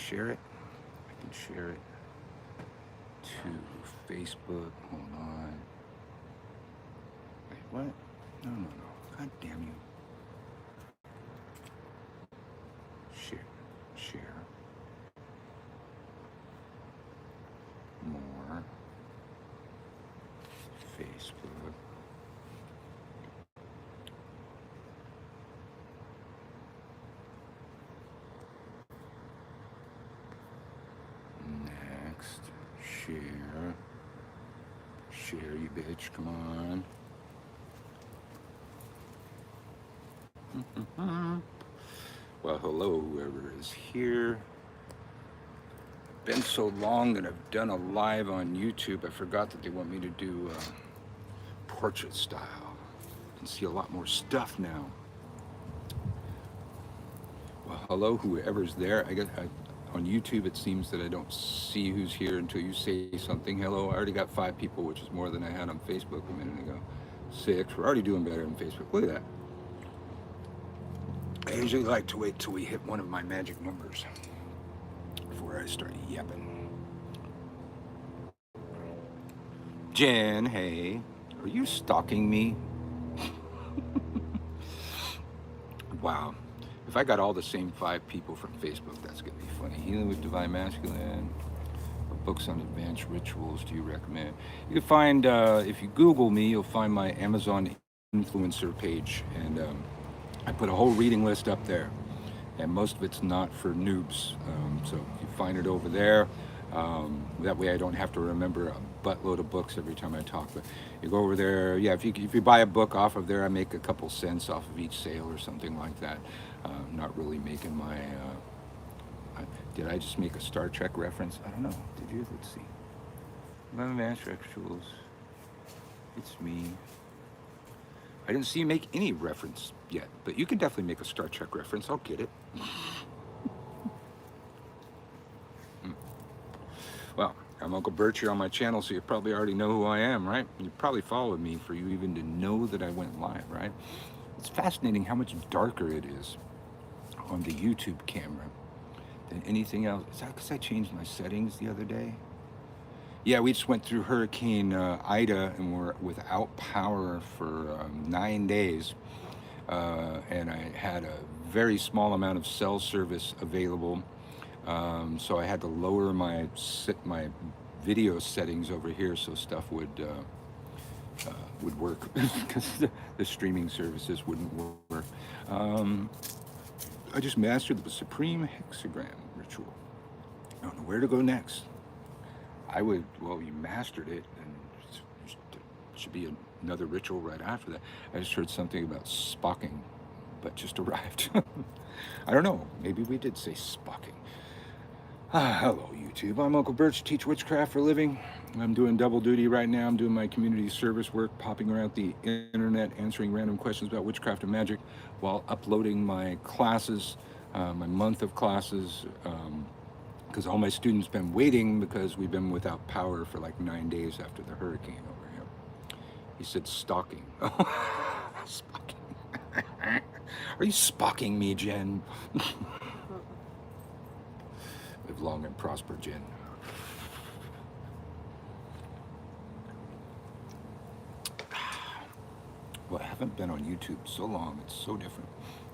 share it? I can share it to Facebook. Hold on. Wait, what? No, no, no. God damn you. Share. Share. More. Facebook. Next. Share. Share, you bitch. Come on. Well, hello, whoever is here. Been so long that I've done a live on YouTube. I forgot that they want me to do portrait style. You can see a lot more stuff now. Well, hello, whoever's there. On YouTube it seems that I don't see who's here until you say something. Hello, I already got 5 people, which is more than I had on Facebook a minute ago. 6. We're already doing better on Facebook. Look at that. I usually like to wait till we hit one of my magic numbers before I start yapping. Jen, hey, are you stalking me? Wow. If I got all the same 5 people from Facebook, that's going to be funny. Healing with Divine Masculine. What books on advanced rituals do you recommend? You can find, if you Google me, you'll find my Amazon influencer page. And I put a whole reading list up there. And most of it's not for noobs. So you find it over there. That way I don't have to remember a buttload of books every time I talk. But you go over there. Yeah, if you buy a book off of there, I make a couple cents off of each sale or something like that. Not really making my... did I just make a Star Trek reference? I don't know. Did you? Let's see. Advanced rituals. It's me. I didn't see you make any reference yet, but you can definitely make a Star Trek reference. I'll get it. Well, I'm Uncle Birch here on my channel, so you probably already know who I am, right? You probably followed me for you even to know that I went live, right? It's fascinating how much darker it is on the YouTube camera than anything else. Is that because I changed my settings the other day? Yeah, we just went through Hurricane Ida and we're without power for 9 days. And I had a very small amount of cell service available. So I had to lower my video settings over here so stuff would work because the streaming services wouldn't work. I just mastered the Supreme Hexagram ritual. I don't know where to go next. Well, you mastered it, and it should be another ritual right after that. I just heard something about spocking, but just arrived. I don't know, maybe we did say spocking. Hello, YouTube. I'm Uncle Birch, teach witchcraft for a living. I'm doing double duty right now. I'm doing my community service work, popping around the internet, answering random questions about witchcraft and magic while uploading my classes, my month of classes, because all my students been waiting because we've been without power for like 9 days after the hurricane over here. He said stalking. Spocking. Are you spocking me, Jen? Live long and prosper, Jen. Well, I haven't been on YouTube so long. It's so different.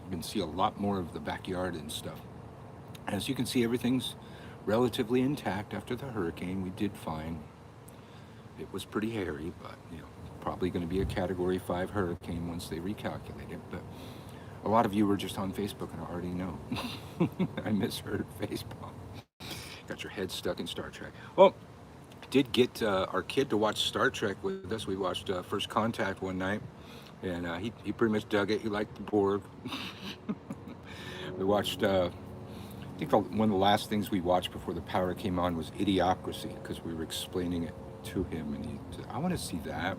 You can see a lot more of the backyard and stuff. As you can see, everything's relatively intact after the hurricane. We did fine. It was pretty hairy, but probably going to be a Category 5 hurricane once they recalculate it. But a lot of you were just on Facebook and I already know. I misheard Facebook. Got your head stuck in Star Trek. Well, did get our kid to watch Star Trek with us. We watched First Contact one night, and he pretty much dug it. He liked the Borg. We watched, I think one of the last things we watched before the power came on was Idiocracy, because we were explaining it to him, and he said, I want to see that.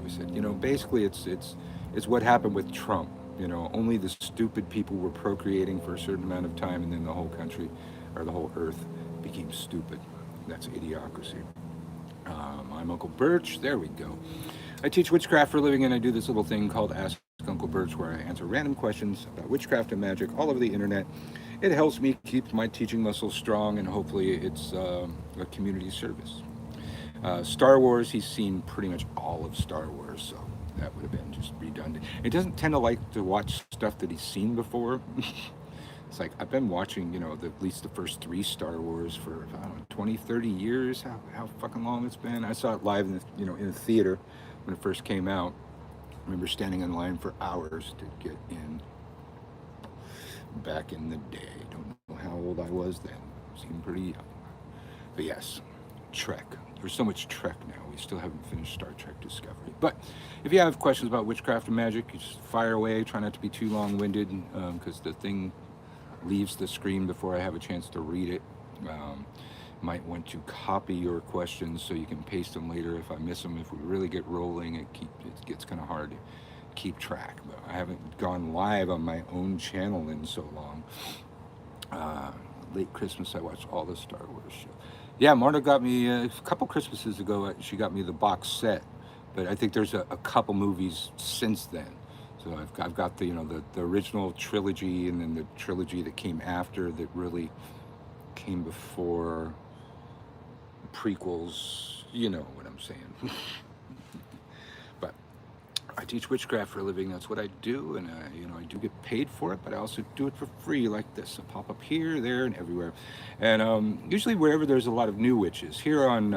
We said, basically it's what happened with Trump. Only the stupid people were procreating for a certain amount of time, and then the whole country, or the whole earth, became stupid. That's Idiocracy. I'm Uncle Birch. There we go. I teach witchcraft for a living, and I do this little thing called Ask Uncle Birch, where I answer random questions about witchcraft and magic all over the internet. it helps me keep my teaching muscles strong, and hopefully it's a community service. Star Wars, he's seen pretty much all of Star Wars, so that would have been just redundant. It doesn't tend to like to watch stuff that he's seen before. It's like I've been watching, at least the first three Star Wars for, I don't know, 20, 30 years. How fucking long it's been. I saw it live in the theater when it first came out. I remember standing in line for hours to get in back in the day. Don't know how old I was then. Seemed pretty young. But yes, Trek. There's so much Trek now. We still haven't finished Star Trek Discovery. But if you have questions about witchcraft and magic, you just fire away. Try not to be too long-winded, because the thing leaves the screen before I have a chance to read it. Might want to copy your questions so you can paste them later if I miss them. If we really get rolling, it gets kind of hard to keep track. But I haven't gone live on my own channel in so long. Late Christmas, I watched all the Star Wars shows. Yeah, Marta got me a couple Christmases ago. She got me the box set, but I think there's a couple movies since then. So I've got the original trilogy, and then the trilogy that came after that really came before prequels. You know what I'm saying. But I teach witchcraft for a living. That's what I do, and I do get paid for it. But I also do it for free, like this. I pop up here, there, and everywhere. And usually wherever there's a lot of new witches. Here on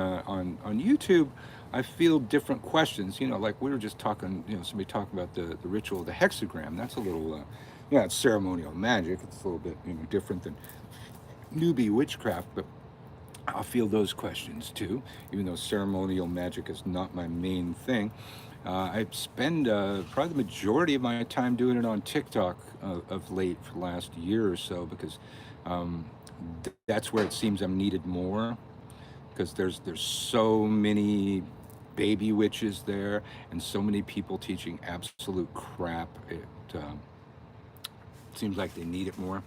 YouTube, I field different questions. Like we were just talking. Somebody talking about the ritual, the hexagram. That's a little, it's ceremonial magic. It's a little bit different than newbie witchcraft, but I'll field those questions too, even though ceremonial magic is not my main thing. I spend probably the majority of my time doing it on TikTok of late for the last year or so, because that's where it seems I'm needed more, because there's so many baby witches there and so many people teaching absolute crap. It seems like they need it more.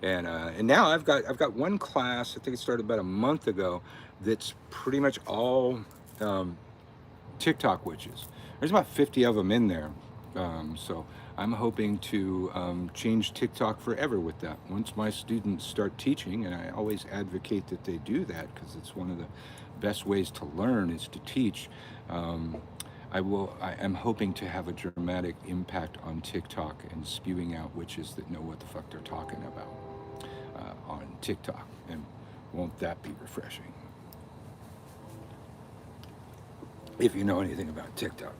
And now I've got one class. I think it started about a month ago. That's pretty much all TikTok witches. There's about 50 of them in there. So I'm hoping to change TikTok forever with that. Once my students start teaching, and I always advocate that they do that because it's one of the best ways to learn is to teach. I am hoping to have a dramatic impact on TikTok and spewing out witches that know what the fuck they're talking about on TikTok. And won't that be refreshing? If you know anything about TikTok.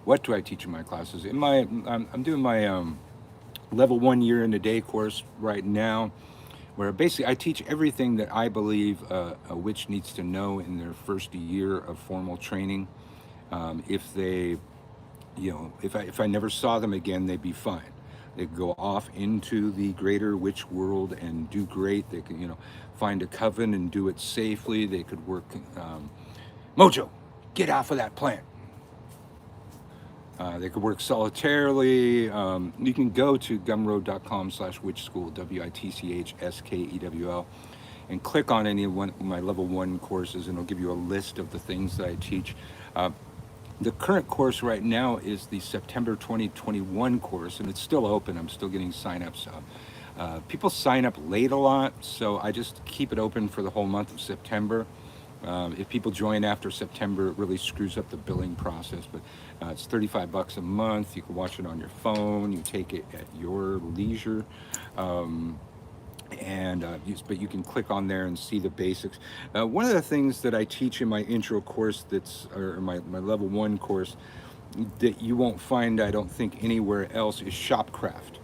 What do I teach in my classes? I'm doing my level 1 year in a day course right now, where basically I teach everything that I believe a witch needs to know in their first year of formal training. If they, if I never saw them again, they'd be fine. They could go off into the greater witch world and do great. They could, find a coven and do it safely. They could work. Mojo, get off of that plant. They could work solitarily. You can go to gumroad.com/witch school, WITCHSKEWL, and click on any of my level 1 courses, and it'll give you a list of the things that I teach. The current course right now is the September 2021 course, and it's still open. I'm still getting signups. People sign up late a lot, so I just keep it open for the whole month of September. If people join after September, it really screws up the billing process, but it's $35 a month. You can watch it on your phone. You take it at your leisure. But you can click on there and see the basics. One of the things that I teach in my intro course, or my level 1 course, that you won't find, I don't think, anywhere else, is shopcraft.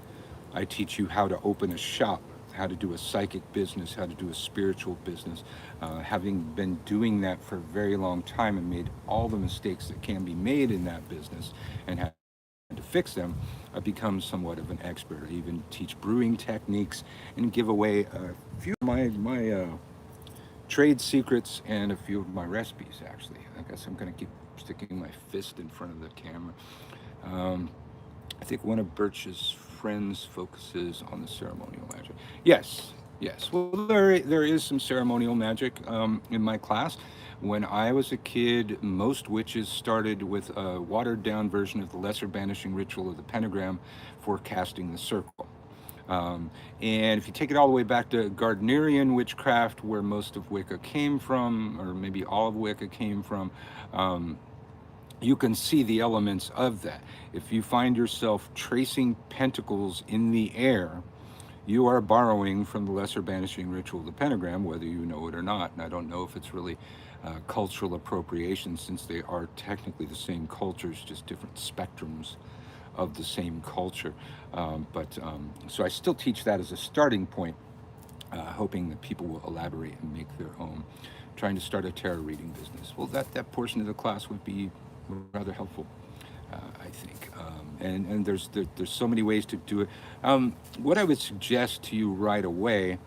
I teach you how to open a shop, how to do a psychic business, how to do a spiritual business. Having been doing that for a very long time and made all the mistakes that can be made in that business and had to fix them, I've become somewhat of an expert. I even teach brewing techniques and give away a few of my trade secrets and a few of my recipes, actually. I guess I'm going to keep sticking my fist in front of the camera. I think one of Birch's friends focuses on the ceremonial magic. Yes, Yes, well, there is some ceremonial magic in my class. When I was a kid, most witches started with a watered down version of the lesser banishing ritual of the pentagram for casting the circle. Um, and if you take it all the way back to Gardnerian witchcraft, where most of Wicca came from, or maybe all of Wicca came from, um, you can see the elements of that. If you find yourself tracing pentacles in the air, you are borrowing from the lesser banishing ritual of the pentagram, whether you know it or not. And I don't know if it's really cultural appropriation, since they are technically the same cultures, just different spectrums of the same culture. But so I still teach that as a starting point, hoping that people will elaborate and make their own. Trying to start a tarot reading business. Well, that portion of the class would be rather helpful, I think. And there's so many ways to do it. What I would suggest to you right away,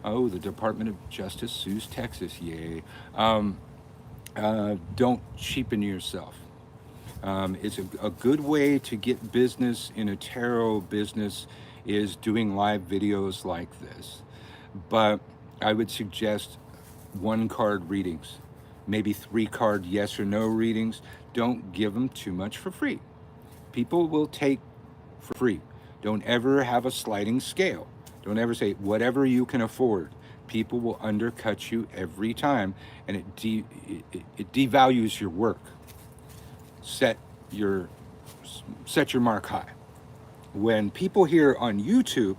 oh, the Department of Justice sues Texas, yay. Um, don't cheapen yourself. It's a good way to get business in a tarot business is doing live videos like this. But I would suggest one card readings, maybe 3 card yes or no readings. Don't give them too much for free. People will take for free. Don't ever have a sliding scale. Don't ever say whatever you can afford. People will undercut you every time, and it devalues your work. Set your set your mark high. When people here on YouTube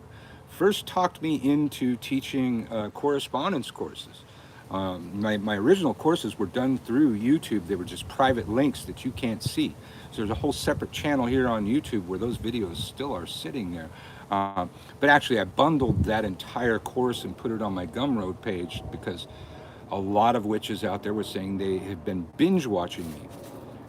first talked me into teaching correspondence courses, my original courses were done through YouTube. They were just private links that you can't see. So there's a whole separate channel here on YouTube where those videos still are sitting there. But actually, I bundled that entire course and put it on my Gumroad page because a lot of witches out there were saying they have been binge watching me.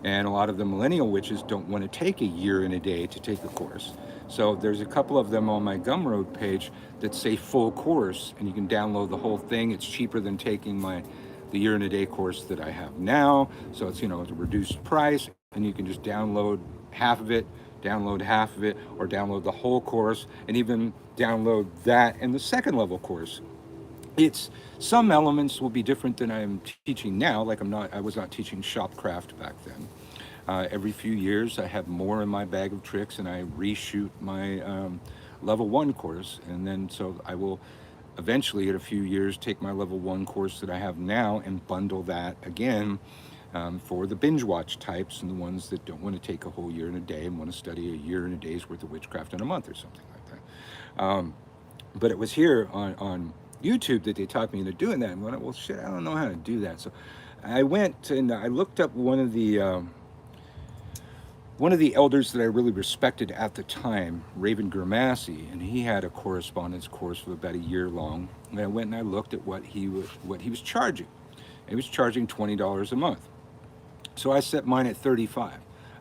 And a lot of the millennial witches don't want to take a year and a day to take a course. So there's a couple of them on my Gumroad page that say full course, and you can download the whole thing. It's cheaper than taking the year and a day course that I have now. So it's a reduced price, and you can just download half of it, download half of it, or download the whole course, and even download that and the second level course. It's some elements will be different than I'm teaching now. Like I was not teaching shopcraft back then. Every few years, I have more in my bag of tricks, and I reshoot my level 1 course, and then so I will eventually, in a few years, take my level 1 course that I have now and bundle that again for the binge watch types and the ones that don't want to take a whole year and a day and want to study a year and a day's worth of witchcraft in a month or something like that. But it was here on YouTube that they taught me into doing that. And I went, well, shit, I don't know how to do that. So I went and I looked up one of the elders that I really respected at the time, Raven Grimassi, and he had a correspondence course for about a year long. And I went and I looked at what he was charging. He was charging $20 a month. So I set mine at 35.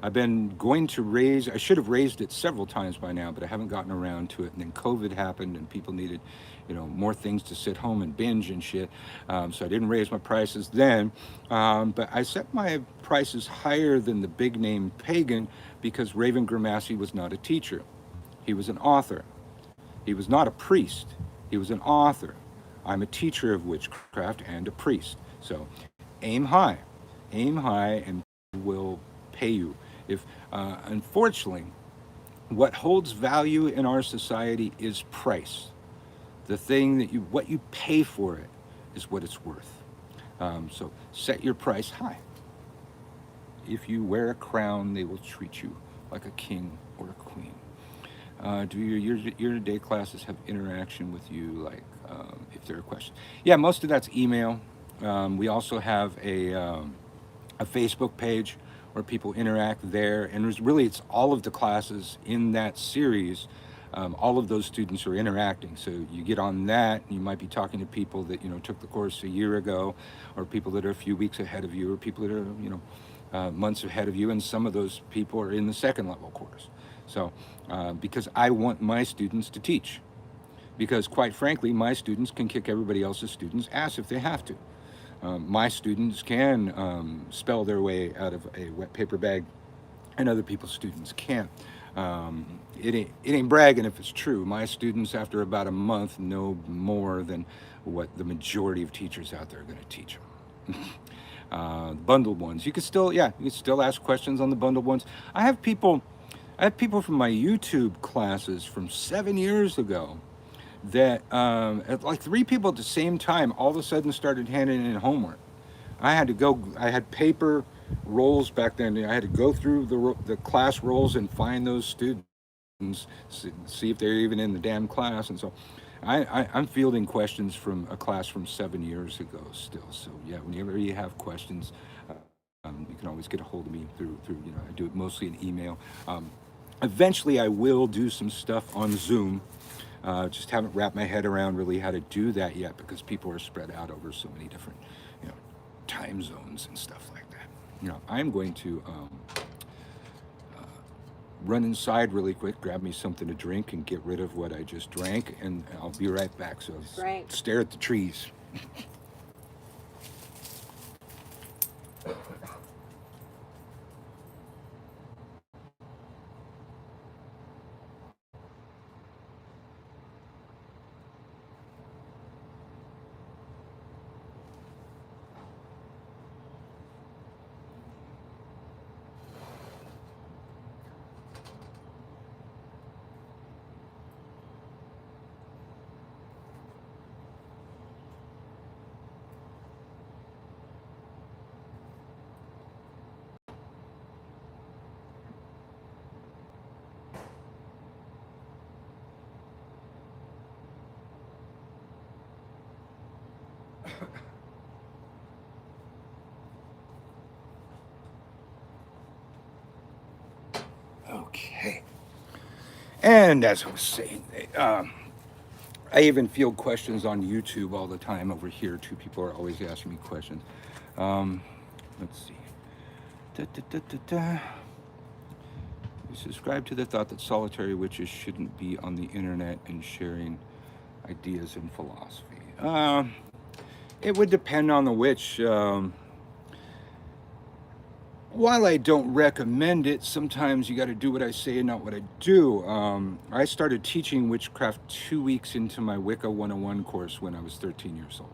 I've been going to raise, I should have raised it several times by now, but I haven't gotten around to it. And then COVID happened and people needed, more things to sit home and binge and shit. So I didn't raise my prices then. But I set my prices higher than the big name pagan because Raven Grimassi was not a teacher. He was an author. He was not a priest. He was an author. I'm a teacher of witchcraft and a priest. So aim high. Aim high and will pay you. If unfortunately, what holds value in our society is price. The thing what you pay for it is what it's worth. So set your price high. If you wear a crown, they will treat you like a king or a queen. Do your year-to-day classes have interaction with you, like if there are questions? Yeah, most of that's email. We also have a Facebook page where people interact there, and it's all of the classes in that series. All of those students are interacting, so you get on that. You might be talking to people that took the course a year ago, or people that are a few weeks ahead of you, or people that are months ahead of you, and some of those people are in the second level course. So, because I want my students to teach, because quite frankly, my students can kick everybody else's students' ass if they have to. My students can spell their way out of a wet paper bag, and other people's students can't. it ain't bragging if it's true. My students, after about a month, know more than what the majority of teachers out there are going to teach them. Bundled ones, you can still, yeah, you can still ask questions on the bundled ones. I have people, I have people from my YouTube classes from 7 years ago that like three people at the same time all of a sudden started handing in homework. I had to go. I had paper rolls back then. I had to go through the class rolls and find those students, see if they're even in the damn class. And so, I'm fielding questions from a class from 7 years ago still. So yeah, whenever you have questions, you can always get a hold of me through I do it mostly in email. Eventually, I will do some stuff on Zoom. Just haven't wrapped my head around really how to do that yet because people are spread out over so many different, you know, time zones and stuff like that. I'm going to run inside really quick, grab me something to drink, and get rid of what I just drank, and I'll be right back. So Right. stare at the trees. Okay. And as I was saying, I even field questions on YouTube all the time over here too. People are always asking me questions. Um, let's see. Da, da, da, da, da. You subscribe to the thought that solitary witches shouldn't be on the internet and sharing ideas and philosophy. It would depend on the witch. While I don't recommend it, sometimes you got to do what I say and not what I do. I started teaching witchcraft 2 weeks into my Wicca 101 course when I was 13 years old.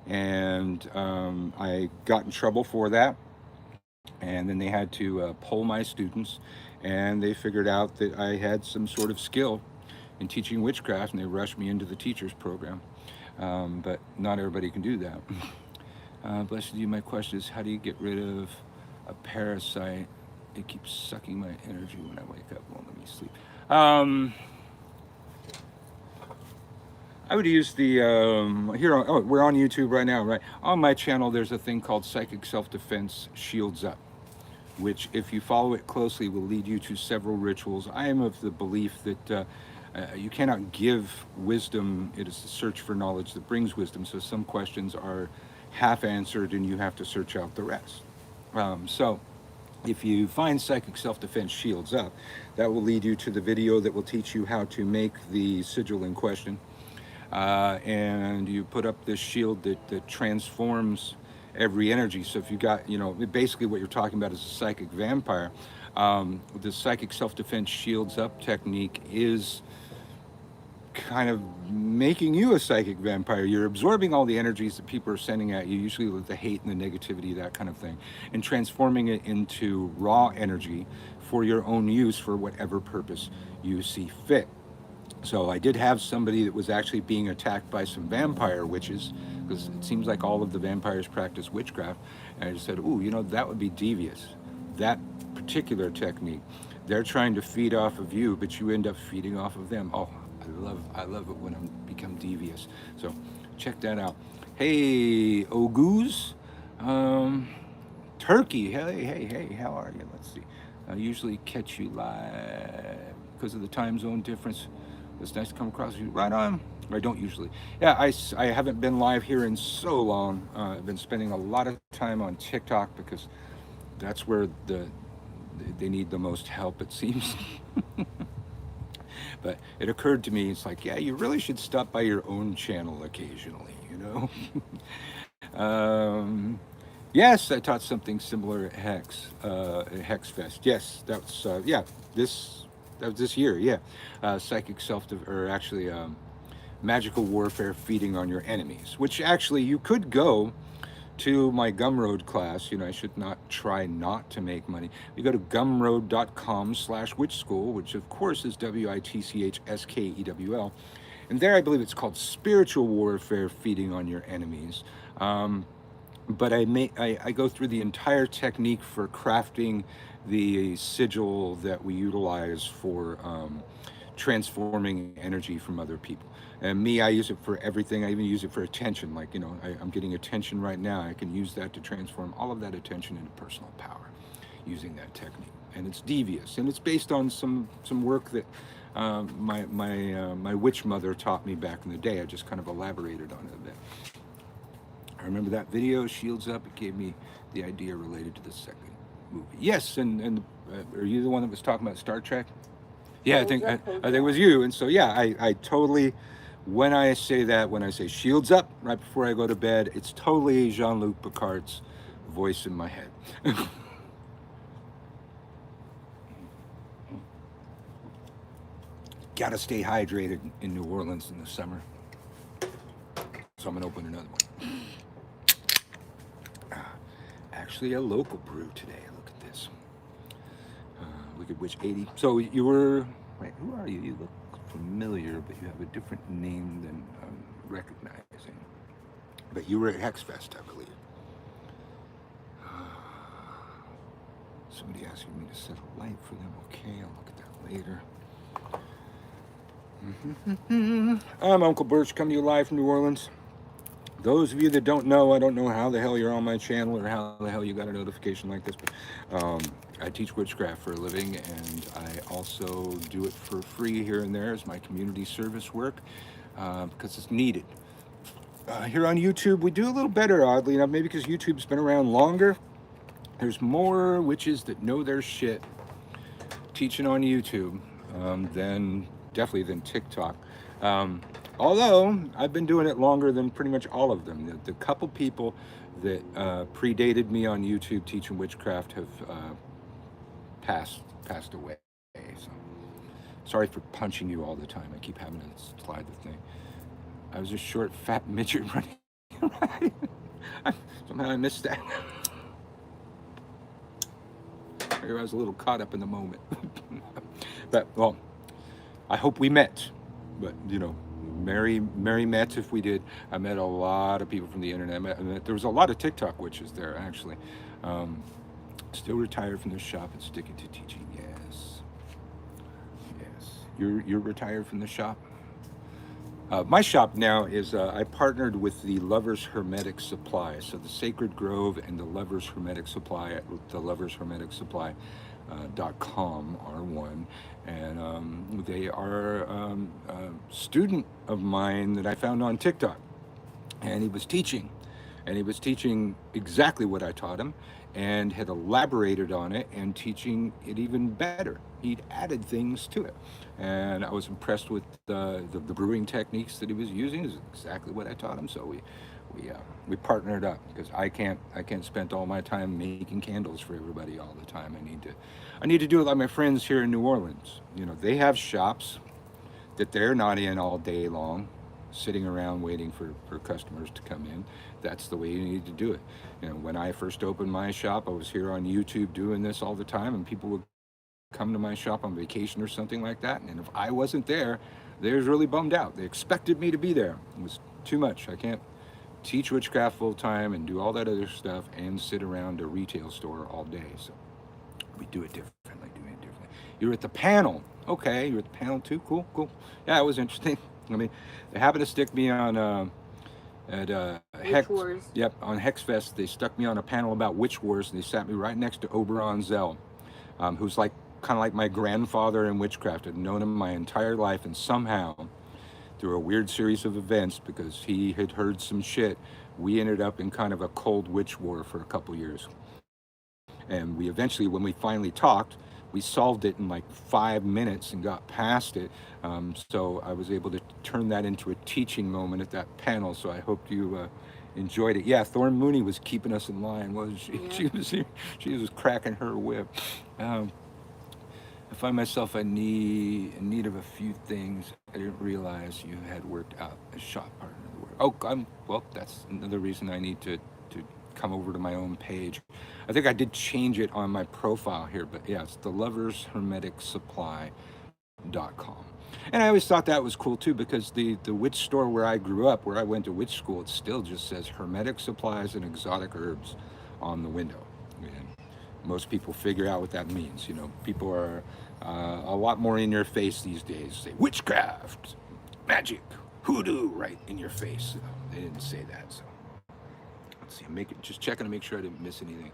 And I got in trouble for that. And then they had to poll my students, and they figured out that I had some sort of skill in teaching witchcraft, and they rushed me into the teacher's program. But not everybody can do that. Blessed you. My question is, how do you get rid of a parasite? It keeps sucking my energy when I wake up. Won't let me sleep. I would use the here. We're on YouTube right now, right? On my channel, there's a thing called Psychic Self-Defense Shields Up, which, if you follow it closely, will lead you to several rituals. I am of the belief that you cannot give wisdom. It is the search for knowledge that brings wisdom. So some questions are half answered, and you have to search out the rest. So if you find Psychic Self-Defense Shields Up, that will lead you to the video that will teach you how to make the sigil in question. And you put up this shield that transforms every energy. So if you got, basically what you're talking about is a psychic vampire. The Psychic Self-Defense Shields Up technique is kind of making you a psychic vampire. You're absorbing all the energies that people are sending at you, usually with the hate and the negativity, that kind of thing, and transforming it into raw energy for your own use for whatever purpose you see fit. So I did have somebody that was actually being attacked by some vampire witches, because it seems like all of the vampires practice witchcraft. And I just said, ooh, that would be devious. That particular technique, they're trying to feed off of you, but you end up feeding off of them. Oh, I love it when I become devious. So check that out. Hey, Ogoos. Turkey. Hey, how are you? Let's see. I usually catch you live because of the time zone difference. It's nice to come across you. Right on. I don't usually. Yeah, I haven't been live here in so long. I've been spending a lot of time on TikTok because that's where they need the most help, it seems. But it occurred to me, it's like, yeah, you really should stop by your own channel occasionally. Yes, I taught something similar at Hex Fest. Yes, that's, yeah, this That was this year, yeah. Psychic self, or actually magical warfare feeding on your enemies, which actually you could go to my Gumroad class. I should not try not to make money. You go to gumroad.com/witch school, which of course is WITCHSKEWL. And there I believe it's called spiritual warfare feeding on your enemies. But I go through the entire technique for crafting the sigil that we utilize for transforming energy from other people. And me, I use it for everything. I even use it for attention. Like, I'm getting attention right now. I can use that to transform all of that attention into personal power using that technique. And it's devious, and it's based on some work that my witch mother taught me back in the day. I just kind of elaborated on it a bit. I remember that video, Shields Up. It gave me the idea related to the second movie. Yes, and are you the one that was talking about Star Trek? Yeah, I think it was you. And so yeah, I totally, when I say Shields Up right before I go to bed, it's totally Jean-Luc Picard's voice in my head. Gotta stay hydrated in New Orleans in the summer. So I'm gonna open another one. Actually, a local brew today. Look at this. Wicked Witch 80. So you were, wait, who are you? You look familiar, but you have a different name than I'm recognizing. But you were at Hexfest, I believe. Somebody asking me to set a light for them. Okay, I'll look at that later. I'm Uncle Birch, coming to you live from New Orleans. Those of you that don't know, I don't know how the hell you're on my channel or how the hell you got a notification like this, but I teach witchcraft for a living, and I also do it for free here and there as my community service work because it's needed. Here on YouTube, we do a little better, oddly enough, maybe because YouTube's been around longer. There's more witches that know their shit teaching on YouTube than TikTok. Although I've been doing it longer than pretty much all of them. The couple people that predated me on YouTube teaching witchcraft have passed away. So sorry for punching you all the time. I keep having to slide the thing. I was a short, fat midget running around. Somehow I missed that. I was a little caught up in the moment. But, well, I hope we met. But, Mary met if we did. I met a lot of people from the internet. There was a lot of TikTok witches there, actually. Still retired from the shop and sticking to teaching. Yes. You're retired from the shop? My shop now is, I partnered with the Lovers Hermetic Supply. So the Sacred Grove and the Lovers Hermetic Supply at the Lovers Hermetic Supply. .com are one, and they are a student of mine that I found on TikTok, and he was teaching exactly what I taught him, and had elaborated on it and teaching it even better. He'd added things to it, and I was impressed with the brewing techniques that he was using. Is exactly what I taught him. So we partnered up, because I can't spend all my time making candles for everybody all the time. I need to do it like my friends here in New Orleans. They have shops that they're not in all day long, sitting around waiting for customers to come in. That's the way you need to do it. When I first opened my shop, I was here on YouTube doing this all the time, and people would come to my shop on vacation or something like that, and if I wasn't there, they was really bummed out. They expected me to be there. It was too much. I can't teach witchcraft full time and do all that other stuff and sit around a retail store all day. So we do it differently. You're at the panel. Okay, you're at the panel too. Cool. Yeah, it was interesting. They happened to stick me on at Hex. Wars. Yep, on Hexfest, they stuck me on a panel about witch wars, and they sat me right next to Oberon Zell, who's kind of like my grandfather in witchcraft. I'd known him my entire life, and somehow, through a weird series of events, because he had heard some shit, we ended up in kind of a cold witch war for a couple years. And we eventually, when we finally talked, we solved it in like 5 minutes and got past it. So I was able to turn that into a teaching moment at that panel. So I hope you enjoyed it. Yeah, Thorn Mooney was keeping us in line, wasn't she? Yeah. She was cracking her whip. I find myself in need of a few things. I didn't realize you had worked out a shop partner. Oh, well. That's another reason I need to come over to my own page. I think I did change it on my profile here, but yeah, it's the Lovers Hermetic Supply.com. And I always thought that was cool too because the witch store where I grew up, where I went to witch school, it still just says hermetic supplies and exotic herbs on the window. And most people figure out what that means. You know, people are a lot more in your face these days. Say witchcraft, magic, hoodoo, right in your face. They didn't say that, so let's see. Just checking to make sure I didn't miss anything.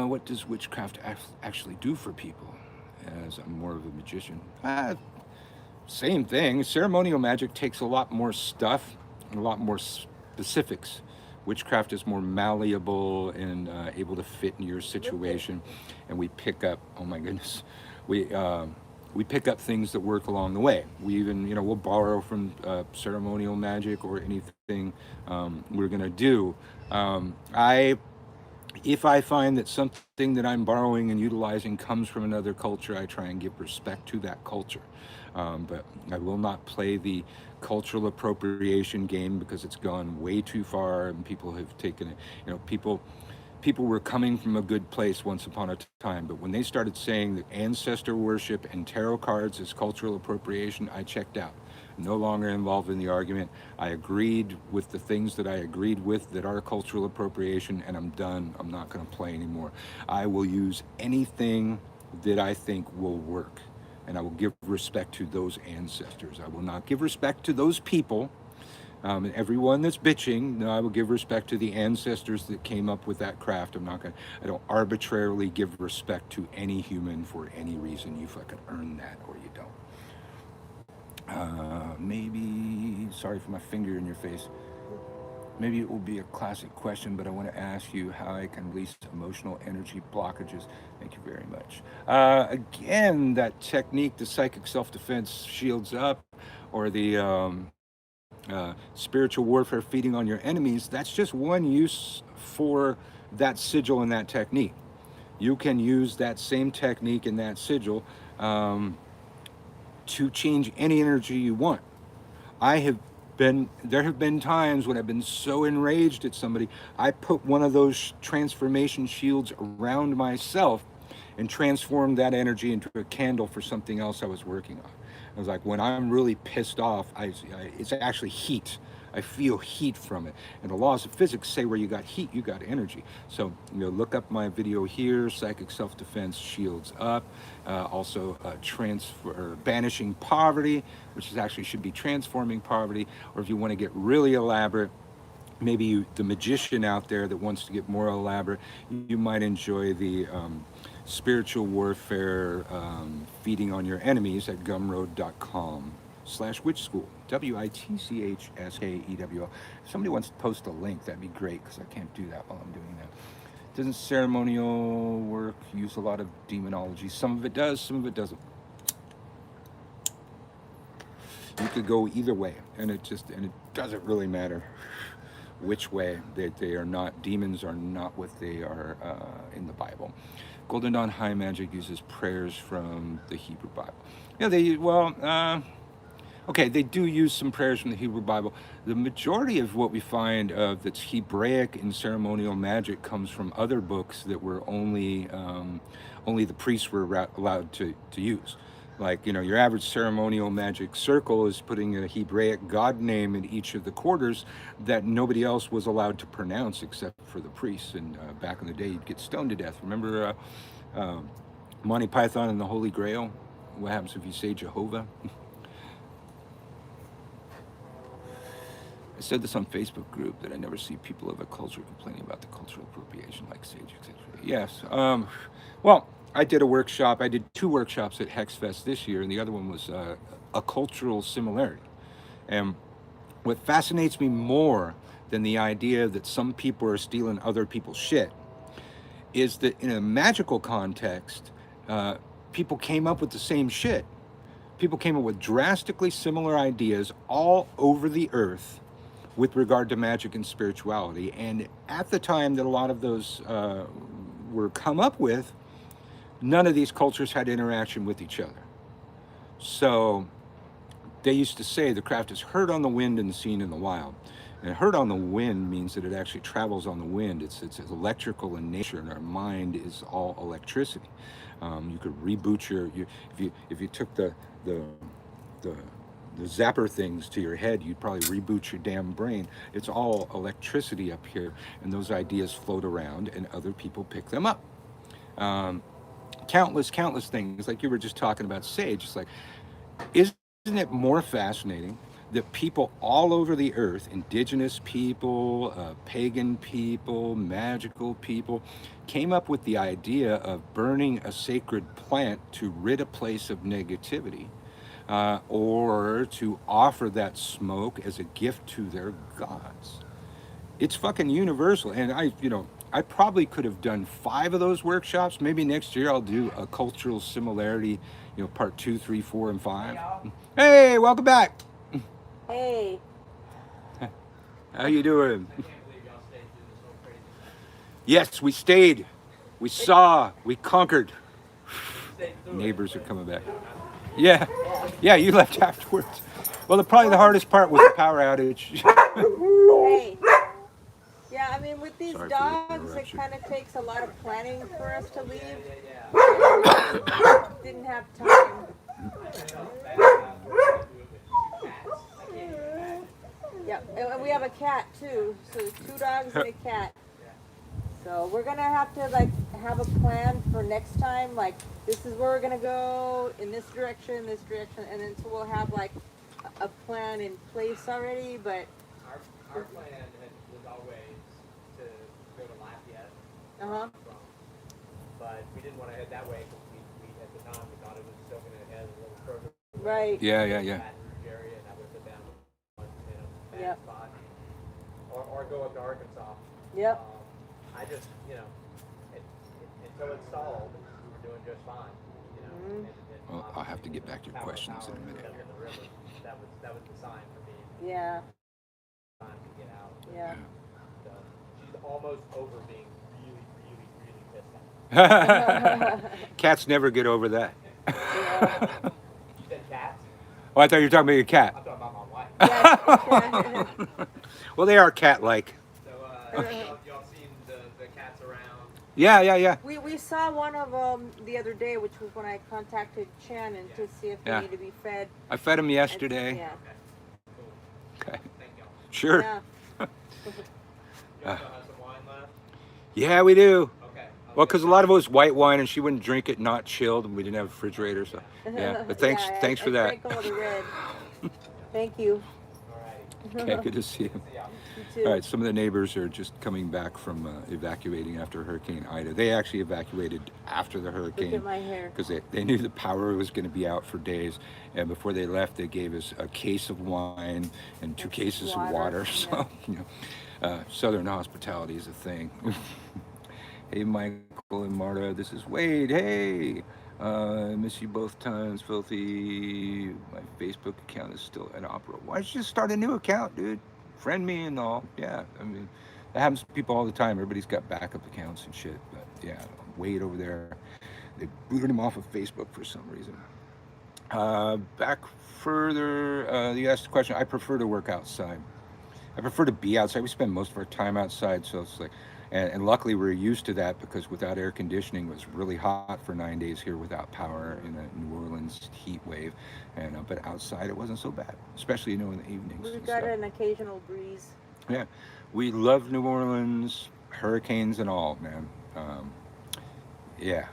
What does witchcraft actually do for people? As I'm more of a magician. Same thing. Ceremonial magic takes a lot more stuff and a lot more specifics. Witchcraft is more malleable and able to fit in your situation, and we pick up. Oh my goodness, we we pick up things that work along the way. We even, we'll borrow from ceremonial magic or anything we're gonna do. I If I find that something that I'm borrowing and utilizing comes from another culture, I try and give respect to that culture. But I will not play the cultural appropriation game because it's gone way too far and people have taken it. People were coming from a good place once upon a time, but when they started saying that ancestor worship and tarot cards is cultural appropriation, I checked out. No longer involved in the argument. I agreed with the things that I agreed with that are cultural appropriation, and I'm done. I'm not going to play anymore. I will use anything that I think will work, and I will give respect to those ancestors. I will not give respect to those people. And everyone that's bitching, no, I will give respect to the ancestors that came up with that craft. I don't arbitrarily give respect to any human for any reason. You fucking earn that or you don't. Maybe, sorry for my finger in your face. Maybe it will be a classic question, but I want to ask you how I can release emotional energy blockages. Thank you very much. Again, that technique, the psychic self-defense shields up, or the spiritual warfare feeding on your enemies, that's just one use for that sigil and that technique. You can use that same technique and that sigil to change any energy you want. There have been times when I've been so enraged at somebody, I put one of those transformation shields around myself and transformed that energy into a candle for something else I was working on. I was like, when I'm really pissed off, it's actually heat. I feel heat from it. And the laws of physics say where you got heat, you got energy. So, look up my video here, Psychic Self-Defense Shields Up. Also, Banishing Poverty, which actually should be Transforming Poverty. Or if you want to get really elaborate, maybe the magician out there that wants to get more elaborate, you might enjoy the spiritual warfare feeding on your enemies at gumroad.com/witch school. WITCHSKEWL. If somebody wants to post a link, that'd be great because I can't do that while I'm doing that. Doesn't ceremonial work use a lot of demonology? Some of it does, some of it doesn't. You could go either way, and it doesn't really matter which way. They are not, demons are not what they are in the Bible. Golden Dawn High Magic uses prayers from the Hebrew Bible. Yeah, they do use some prayers from the Hebrew Bible. The majority of what we find that's Hebraic in ceremonial magic comes from other books that were only the priests were allowed to use. Like, your average ceremonial magic circle is putting a Hebraic god name in each of the quarters that nobody else was allowed to pronounce except for the priests. And back in the day, you'd get stoned to death. Remember Monty Python and the Holy Grail? What happens if you say Jehovah? I said this on Facebook group that I never see people of a culture complaining about the cultural appropriation like Sage, etc. Yes. Well, I did a workshop. I did 2 workshops at HexFest this year, and the other one was a cultural similarity. And what fascinates me more than the idea that some people are stealing other people's shit is that in a magical context, people came up with the same shit. People came up with drastically similar ideas all over the earth with regard to magic and spirituality. And at the time that a lot of those were come up with, none of these cultures had interaction with each other. So they used to say the craft is heard on the wind and seen in the wild. And heard on the wind means that it actually travels on the wind. It's electrical in nature, and our mind is all electricity. You could reboot if you took the the the zapper things to your head, you'd probably reboot your damn brain. It's all electricity up here, and those ideas float around, and other people pick them up. Um, countless things, like you were just talking about sage. It's like, isn't it more fascinating that people all over the earth, indigenous people, pagan people, magical people, came up with the idea of burning a sacred plant to rid a place of negativity, or to offer that smoke as a gift to their gods? It's fucking universal. And I probably could have done 5 of those workshops. Maybe next year I'll do a cultural similarity, part 2, 3, 4, and 5. Hey, welcome back. Hey. How you doing? Yes, we stayed. We saw. We conquered. Neighbors are coming back. Yeah, Yeah. yeah. You left afterwards. Well, probably the hardest part was the power outage. Hey. Yeah, I mean, with these Sorry for the dogs, it interruption. kind of takes a lot of planning for us to leave. And we just didn't have time. Yeah, and we have a cat too. So there's 2 dogs and a cat. So we're gonna have to have a plan for next time. Like, this is where we're gonna go in this direction, and then so we'll have a plan in place already. But our plan was always to go to Lafayette, uh-huh. But we didn't want to head that way because we at the time we thought it was still going to head a little further. Right. Yeah. Baton Rouge area, and that would have down bad Yep. spot, or go up to Arkansas. Yep. I just until it stalled, we were doing just fine. Mhm. Well, I'll have to get back to your questions in a minute. In the river. That was the sign for me. Yeah. Time to get out. Yeah. So she's almost over being really pissed off. Cats never get over that. Yeah. You said cats? Oh, I thought you were talking about your cat. I'm talking about my wife. Yeah. Well, they are cat-like. So y'all seen the cats around? Yeah. We saw one of them the other day, which was when I contacted Shannon to see if they Yeah. need to be fed. I fed them yesterday. Yeah. Okay, cool. Okay. Thank y'all. Sure. Yeah. Y'all still have some wine left? Yeah, we do. Okay. Well, because a lot of it was white wine, and she wouldn't drink it not chilled, and we didn't have a refrigerator, so yeah. But thanks, Yeah, thanks for I that. drank all the red. Thank you. All right. Okay, good to see you. See y'all. You too. All right, some of the neighbors are just coming back from evacuating after Hurricane Ida. They actually evacuated after the Look hurricane at my hair. because they knew the power was going to be out for days. And before they left, they gave us a case of wine and 2 And cases of water. So, Southern hospitality is a thing. Hey, Michael and Marta, this is Wade. Hey, I miss you both times, filthy. My Facebook account is still inoperable. Why don't you just start a new account, dude? Friend me and all. Yeah, I mean, that happens to people all the time. Everybody's got backup accounts and shit. But yeah, Wade over there, they booted him off of Facebook for some reason. Back further, you asked the question. I prefer to work outside. I prefer to be outside. We spend most of our time outside, so it's like, and luckily we're used to that because without air conditioning, it was really hot for 9 days here without power in a New Orleans heat wave, and but outside it wasn't so bad, especially in the evenings. We've and got stuff. an occasional breeze. Yeah, we love New Orleans, hurricanes and all, man. Yeah,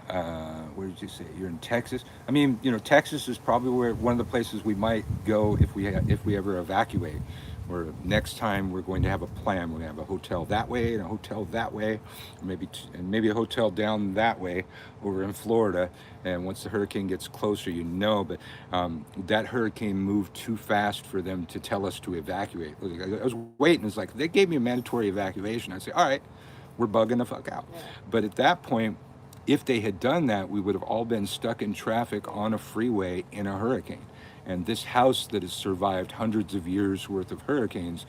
where did you say you're in Texas? I mean, Texas is probably one of the places we might go if we ever evacuate. Where next time we're going to have a plan. We're going to have a hotel that way and a hotel that way, or maybe a hotel down that way over in Florida. And once the hurricane gets closer, but that hurricane moved too fast for them to tell us to evacuate. I was waiting. It's like they gave me a mandatory evacuation. I say, all right, we're bugging the fuck out. Yeah. But at that point, if they had done that, we would have all been stuck in traffic on a freeway in a hurricane. And this house that has survived hundreds of years worth of hurricanes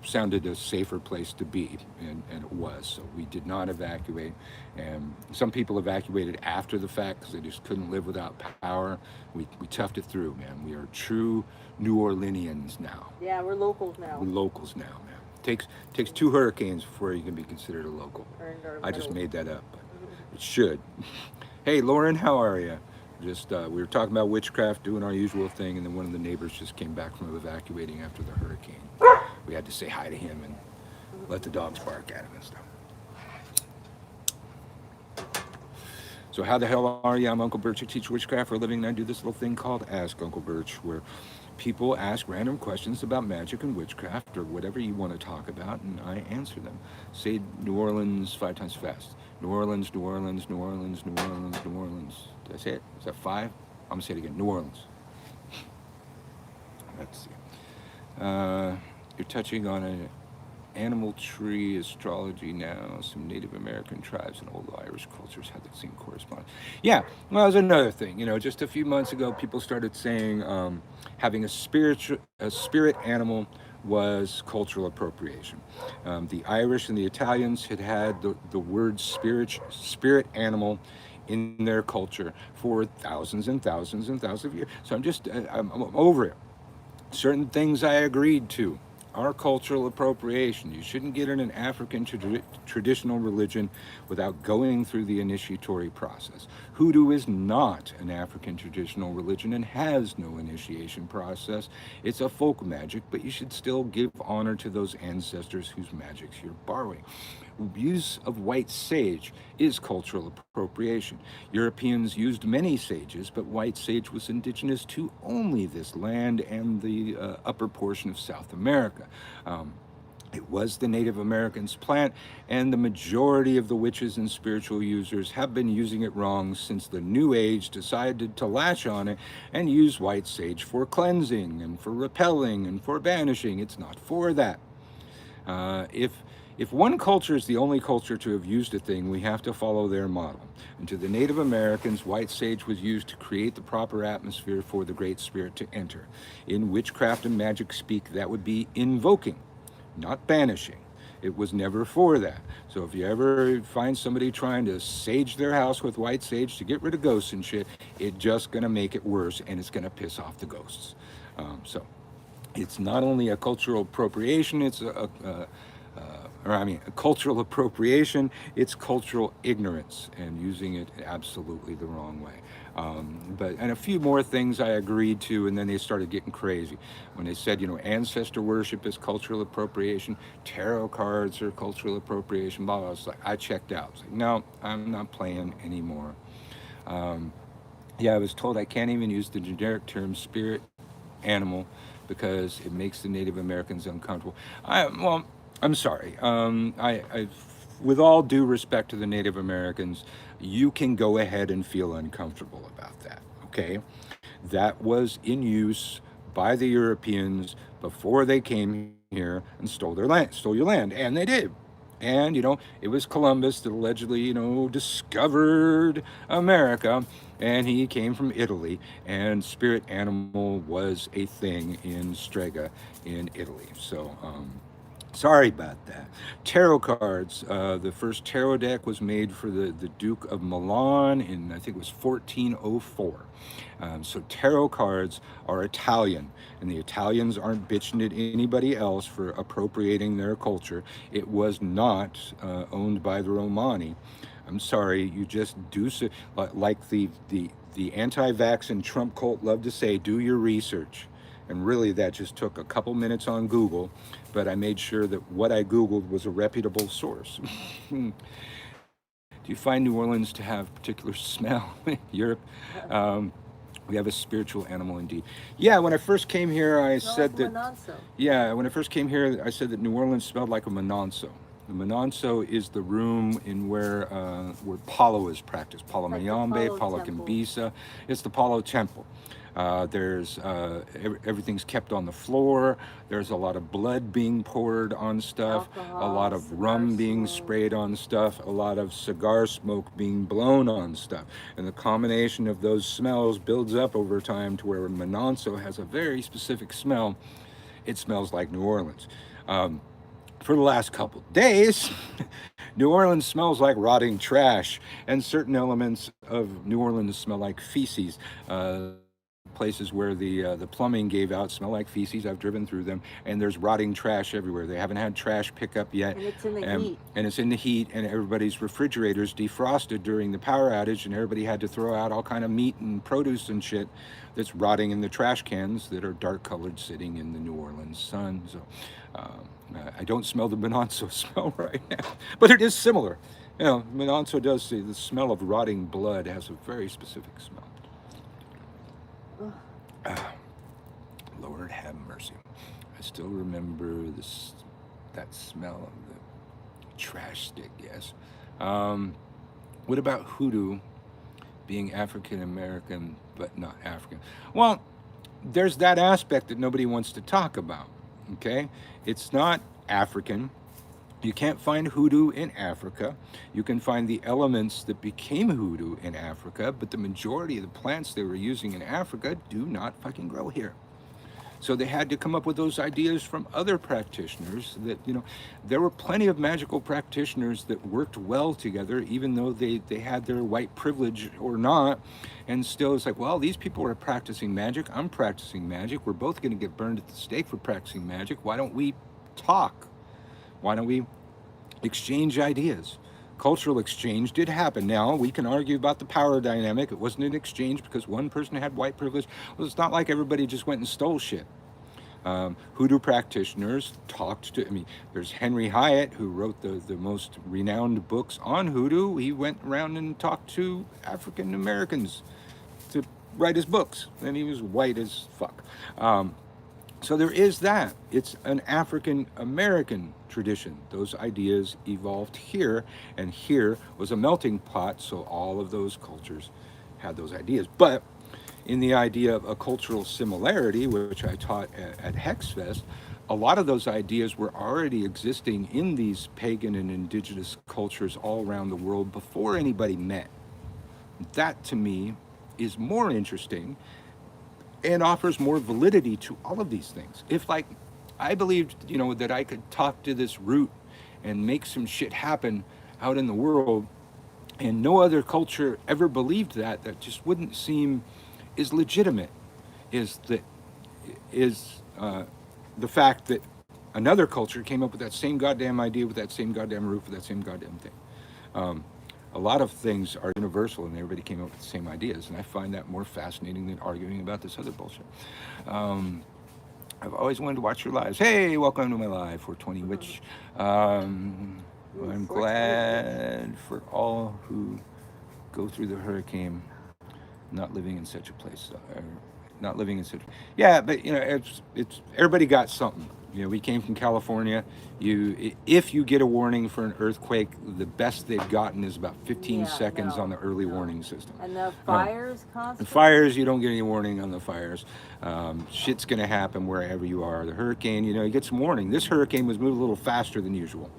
sounded a safer place to be, and it was. So we did not evacuate, and some people evacuated after the fact because they just couldn't live without power. We toughed it through, man. We are true New Orleanians now. Yeah, we're locals now. We're locals now, man. Takes 2 hurricanes before you can be considered a local. I just made that up, but it should. Hey, Lauren, how are you? Just we were talking about witchcraft, doing our usual thing, and then one of the neighbors just came back from evacuating after the hurricane. We had to say hi to him and let the dogs bark at him and stuff. So how the hell are you? I'm Uncle Birch. I teach witchcraft for a living, and I do this little thing called Ask Uncle Birch, where people ask random questions about magic and witchcraft or whatever you want to talk about, and I answer them. Say New Orleans 5 times fast. New Orleans, New Orleans, New Orleans, New Orleans, New Orleans. Did I say it? Is that 5? I'm going to say it again. New Orleans. Let's see. You're touching on an animal tree astrology now. Some Native American tribes and old Irish cultures have the same correspondence. Yeah, well, there's another thing. Just a few months ago, people started saying having a spirit animal was cultural appropriation. The Irish and the Italians had the word spirit animal in their culture for thousands and thousands and thousands of years. So I'm over it. Certain things I agreed to are cultural appropriation. You shouldn't get in an African traditional religion without going through the initiatory process. Hudu is not an African traditional religion and has no initiation process. It's a folk magic, but you should still give honor to those ancestors whose magics you're borrowing. Use of white sage is cultural appropriation. Europeans used many sages, but white sage was indigenous to only this land and the upper portion of South America. It was the Native Americans' plant, and the majority of the witches and spiritual users have been using it wrong since the New Age decided to latch on it and use white sage for cleansing and for repelling and for banishing. It's not for that. If one culture is the only culture to have used a thing, we have to follow their model. And to the Native Americans, white sage was used to create the proper atmosphere for the Great Spirit to enter. In witchcraft and magic speak, that would be invoking, not banishing. It was never for that. So if you ever find somebody trying to sage their house with white sage to get rid of ghosts and shit, it's just going to make it worse, and it's going to piss off the ghosts. So it's not only a cultural appropriation, it's a cultural appropriation, it's cultural ignorance and using it absolutely the wrong way. And a few more things I agreed to, and then they started getting crazy. When they said, ancestor worship is cultural appropriation, tarot cards are cultural appropriation, blah, blah, blah. I checked out. I was like, no, I'm not playing anymore. I was told I can't even use the generic term spirit animal because it makes the Native Americans uncomfortable. I'm sorry. With all due respect to the Native Americans, you can go ahead and feel uncomfortable about that, okay? That was in use by the Europeans before they came here and stole your land, and they did. And, it was Columbus that allegedly, discovered America, and he came from Italy, and spirit animal was a thing in Strega in Italy. So, sorry about that. Tarot cards. The first tarot deck was made for the Duke of Milan in, I think it was 1404. So tarot cards are Italian, and the Italians aren't bitching at anybody else for appropriating their culture. It was not owned by the Romani. I'm sorry, you just do so, like the anti-vax and Trump cult love to say, do your research. And really, that just took a couple minutes on Google, but I made sure that what I Googled was a reputable source. Do you find New Orleans to have particular smell? Europe? We have a spiritual animal indeed. Yeah, when I first came here, I said that... Manonso. Yeah, when I first came here, I said that New Orleans smelled like a Manonso. The Manonso is the room in where Palo is practiced. Palo Like the Mayombe, Palo Palo Temple. Kimbisa. It's the Palo Temple. Everything's kept on the floor. There's a lot of blood being poured on stuff, Alcohol, a lot of cigar rum being smoke. sprayed on stuff, a lot of cigar smoke being blown on stuff. And the combination of those smells builds up over time to where Manonso has a very specific smell. it smells like New Orleans. For the last couple days, New Orleans smells like rotting trash, and certain elements of New Orleans smell like feces. Places where the plumbing gave out smell like feces. I've driven through them, and there's rotting trash everywhere. They haven't had trash pickup yet, And it's in the heat. and it's in the heat. And everybody's refrigerators defrosted during the power outage, and everybody had to throw out all kind of meat and produce and shit that's rotting in the trash cans that are dark colored, sitting in the New Orleans sun. So I don't smell the Mononso smell right now, but it is similar. You know, Mononso does say the smell of rotting blood has a very specific smell. Lord have mercy. I still remember this, that smell of the trash stick, yes. What about Hudu being African American but not African? Well, there's that aspect that nobody wants to talk about, okay? It's not African. You can't find Hudu in Africa. You can find the elements that became Hudu in Africa, but the majority of the plants they were using in Africa do not fucking grow here. So they had to come up with those ideas from other practitioners that, you know, there were plenty of magical practitioners that worked well together, even though they had their white privilege or not. And still it's like, well, these people are practicing magic. I'm practicing magic. We're both going to get burned at the stake for practicing magic. Why don't we talk? Why don't we exchange ideas? Cultural exchange did happen. Now, we can argue about the power dynamic. It wasn't an exchange because one person had white privilege. Well, it's not like everybody just went and stole shit. Hudu practitioners talked to, I mean, there's Henry Hyatt, who wrote the most renowned books on Hudu. He went around and talked to African Americans to write his books, and he was white as fuck. So there is that. It's an African American tradition. Those ideas evolved here, and here was a melting pot, so all of those cultures had those ideas. But in the idea of a cultural similarity, which I taught at Hexfest, a lot of those ideas were already existing in these pagan and indigenous cultures all around the world before anybody met. That, to me, is more interesting and offers more validity to all of these things. If, like, I believed, you know, that I could talk to this root and make some shit happen out in the world, and no other culture ever believed that, that just wouldn't seem as legitimate is the fact that another culture came up with that same goddamn idea, with that same goddamn root, with that same goddamn thing. A lot of things are universal, and everybody came up with the same ideas, and I find that more fascinating than arguing about this other bullshit. I've always wanted to watch your lives. Hey, welcome to my live 420 Witch. I'm glad for all who go through the hurricane, not living in such a place. Not living in such. Yeah, but you know, it's everybody got something. You know, we came from California. If you get a warning for an earthquake, the best they've gotten is about 15 seconds on the early warning system. And the fires constantly? The fires, you don't get any warning on the fires. Shit's going to happen wherever you are. The hurricane, you know, you get some warning. This hurricane was moving a little faster than usual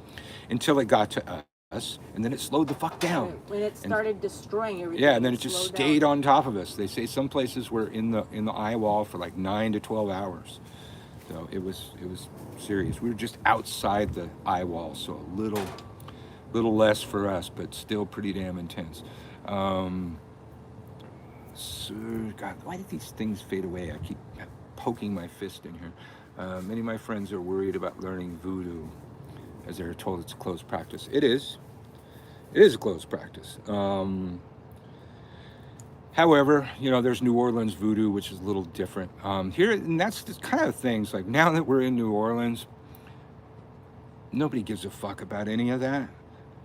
until it got to us, and then it slowed the fuck down. When it started destroying everything. Yeah, and then it just stayed on top of us. They say some places were in the eye wall for like 9 to 12 hours. So it was serious. We were just outside the eye wall, so a little less for us, but still pretty damn intense. So, God, why did these things fade away? I keep poking my fist in here. Many of my friends are worried about learning voodoo, as they're told it's a closed practice. It is. It is a closed practice. However, you know, there's New Orleans voodoo, which is a little different. Here, and that's the kind of things, like now that we're in New Orleans, nobody gives a fuck about any of that.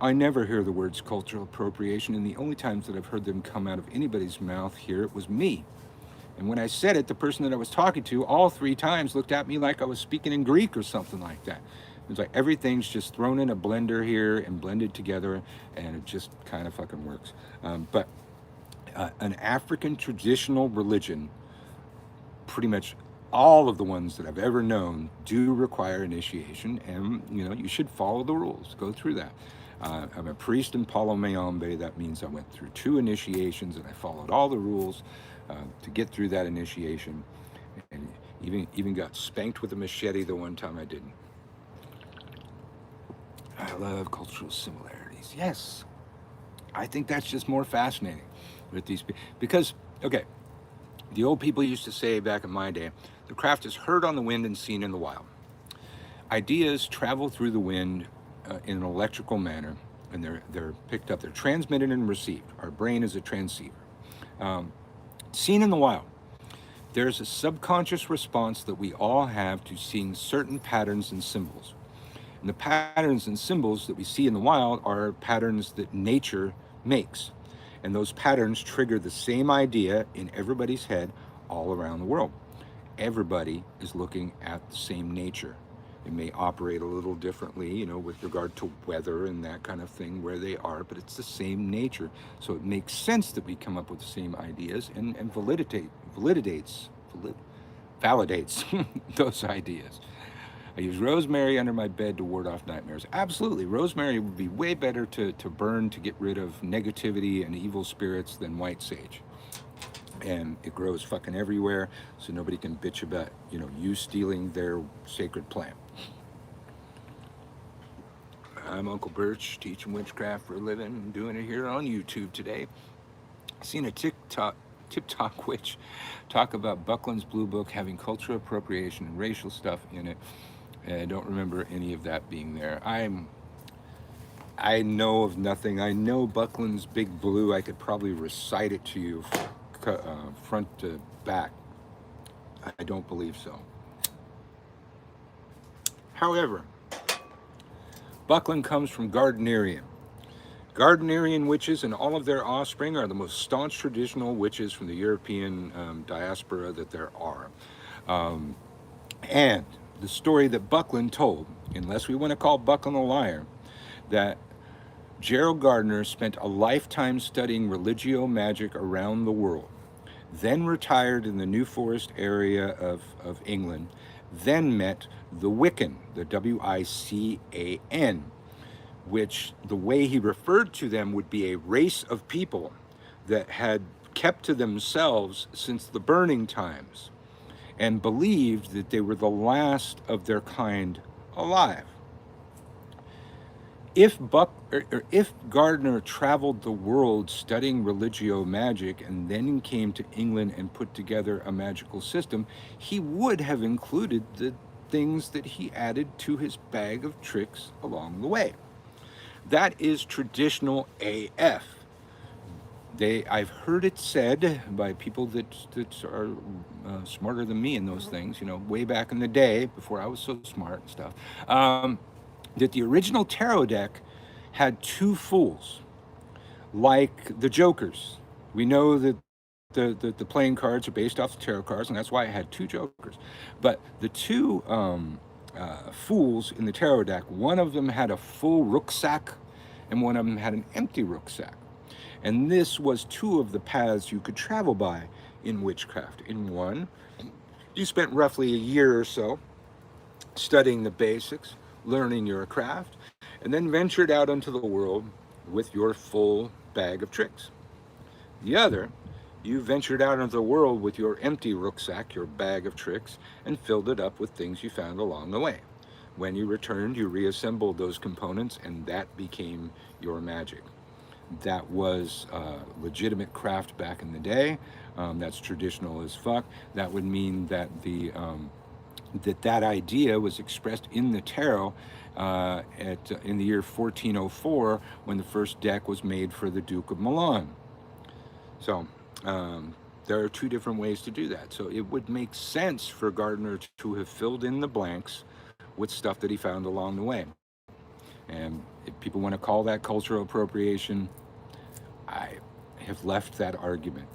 I never hear the words cultural appropriation, and the only times that I've heard them come out of anybody's mouth here, it was me. And when I said it, the person that I was talking to all 3 times looked at me like I was speaking in Greek or something like that. It's like everything's just thrown in a blender here and blended together, and it just kind of fucking works. But an African traditional religion, pretty much all of the ones that I've ever known do require initiation, and you know, you should follow the rules, go through that. I'm a priest in Palo Mayombe. That means I went through 2 initiations and I followed all the rules to get through that initiation. And Even got spanked with a machete the one time I didn't. I love cultural similarities. Yes, I think that's just more fascinating with these people because okay, the old people used to say back in my day, the craft is heard on the wind and seen in the wild. Ideas travel through the wind in an electrical manner, and they're picked up. They're transmitted and received. Our brain is a transceiver. Seen in the wild. There's a subconscious response that we all have to seeing certain patterns and symbols. And the patterns and symbols that we see in the wild are patterns that nature makes. And those patterns trigger the same idea in everybody's head all around the world. Everybody is looking at the same nature. It may operate a little differently, with regard to weather and that kind of thing where they are, but it's the same nature. So it makes sense that we come up with the same ideas and validates those ideas. I use rosemary under my bed to ward off nightmares. Absolutely. Rosemary would be way better to burn to get rid of negativity and evil spirits than white sage. And it grows fucking everywhere, so nobody can bitch about, you stealing their sacred plant. I'm Uncle Birch, teaching witchcraft for a living. I'm doing it here on YouTube today. Seen a TikTok witch talk about Buckland's Blue Book having cultural appropriation and racial stuff in it. And I don't remember any of that being there. I know of nothing. I know Buckland's Big Blue. I could probably recite it to you front to back. I don't believe so. However, Buckland comes from Gardnerian. Gardnerian witches and all of their offspring are the most staunch traditional witches from the European diaspora that there are. And the story that Buckland told, unless we want to call Buckland a liar, that Gerald Gardner spent a lifetime studying religio magic around the world, then retired in the New Forest area of England, then met the Wiccan, the W-I-C-A-N, which the way he referred to them would be a race of people that had kept to themselves since the burning times and believed that they were the last of their kind alive. If Gardner traveled the world studying religio magic and then came to England and put together a magical system, he would have included the things that he added to his bag of tricks along the way. That is traditional AF. I've heard it said by people that are smarter than me in those things, way back in the day before I was so smart and stuff, that the original tarot deck had two fools, like the jokers. We know that the playing cards are based off the tarot cards, and that's why it had two jokers. But the two fools in the tarot deck, one of them had a full rucksack, and one of them had an empty rucksack. And this was two of the paths you could travel by in witchcraft. In one, you spent roughly a year or so studying the basics, learning your craft, and then ventured out into the world with your full bag of tricks. The other, you ventured out into the world with your empty rucksack, your bag of tricks, and filled it up with things you found along the way. When you returned, you reassembled those components, and that became your magic. That was legitimate craft back in the day. That's traditional as fuck. That would mean that that idea was expressed in the tarot in the year 1404 when the first deck was made for the Duke of Milan. So there are two different ways to do that. So it would make sense for Gardner to have filled in the blanks with stuff that he found along the way. And if people want to call that cultural appropriation, I have left that argument.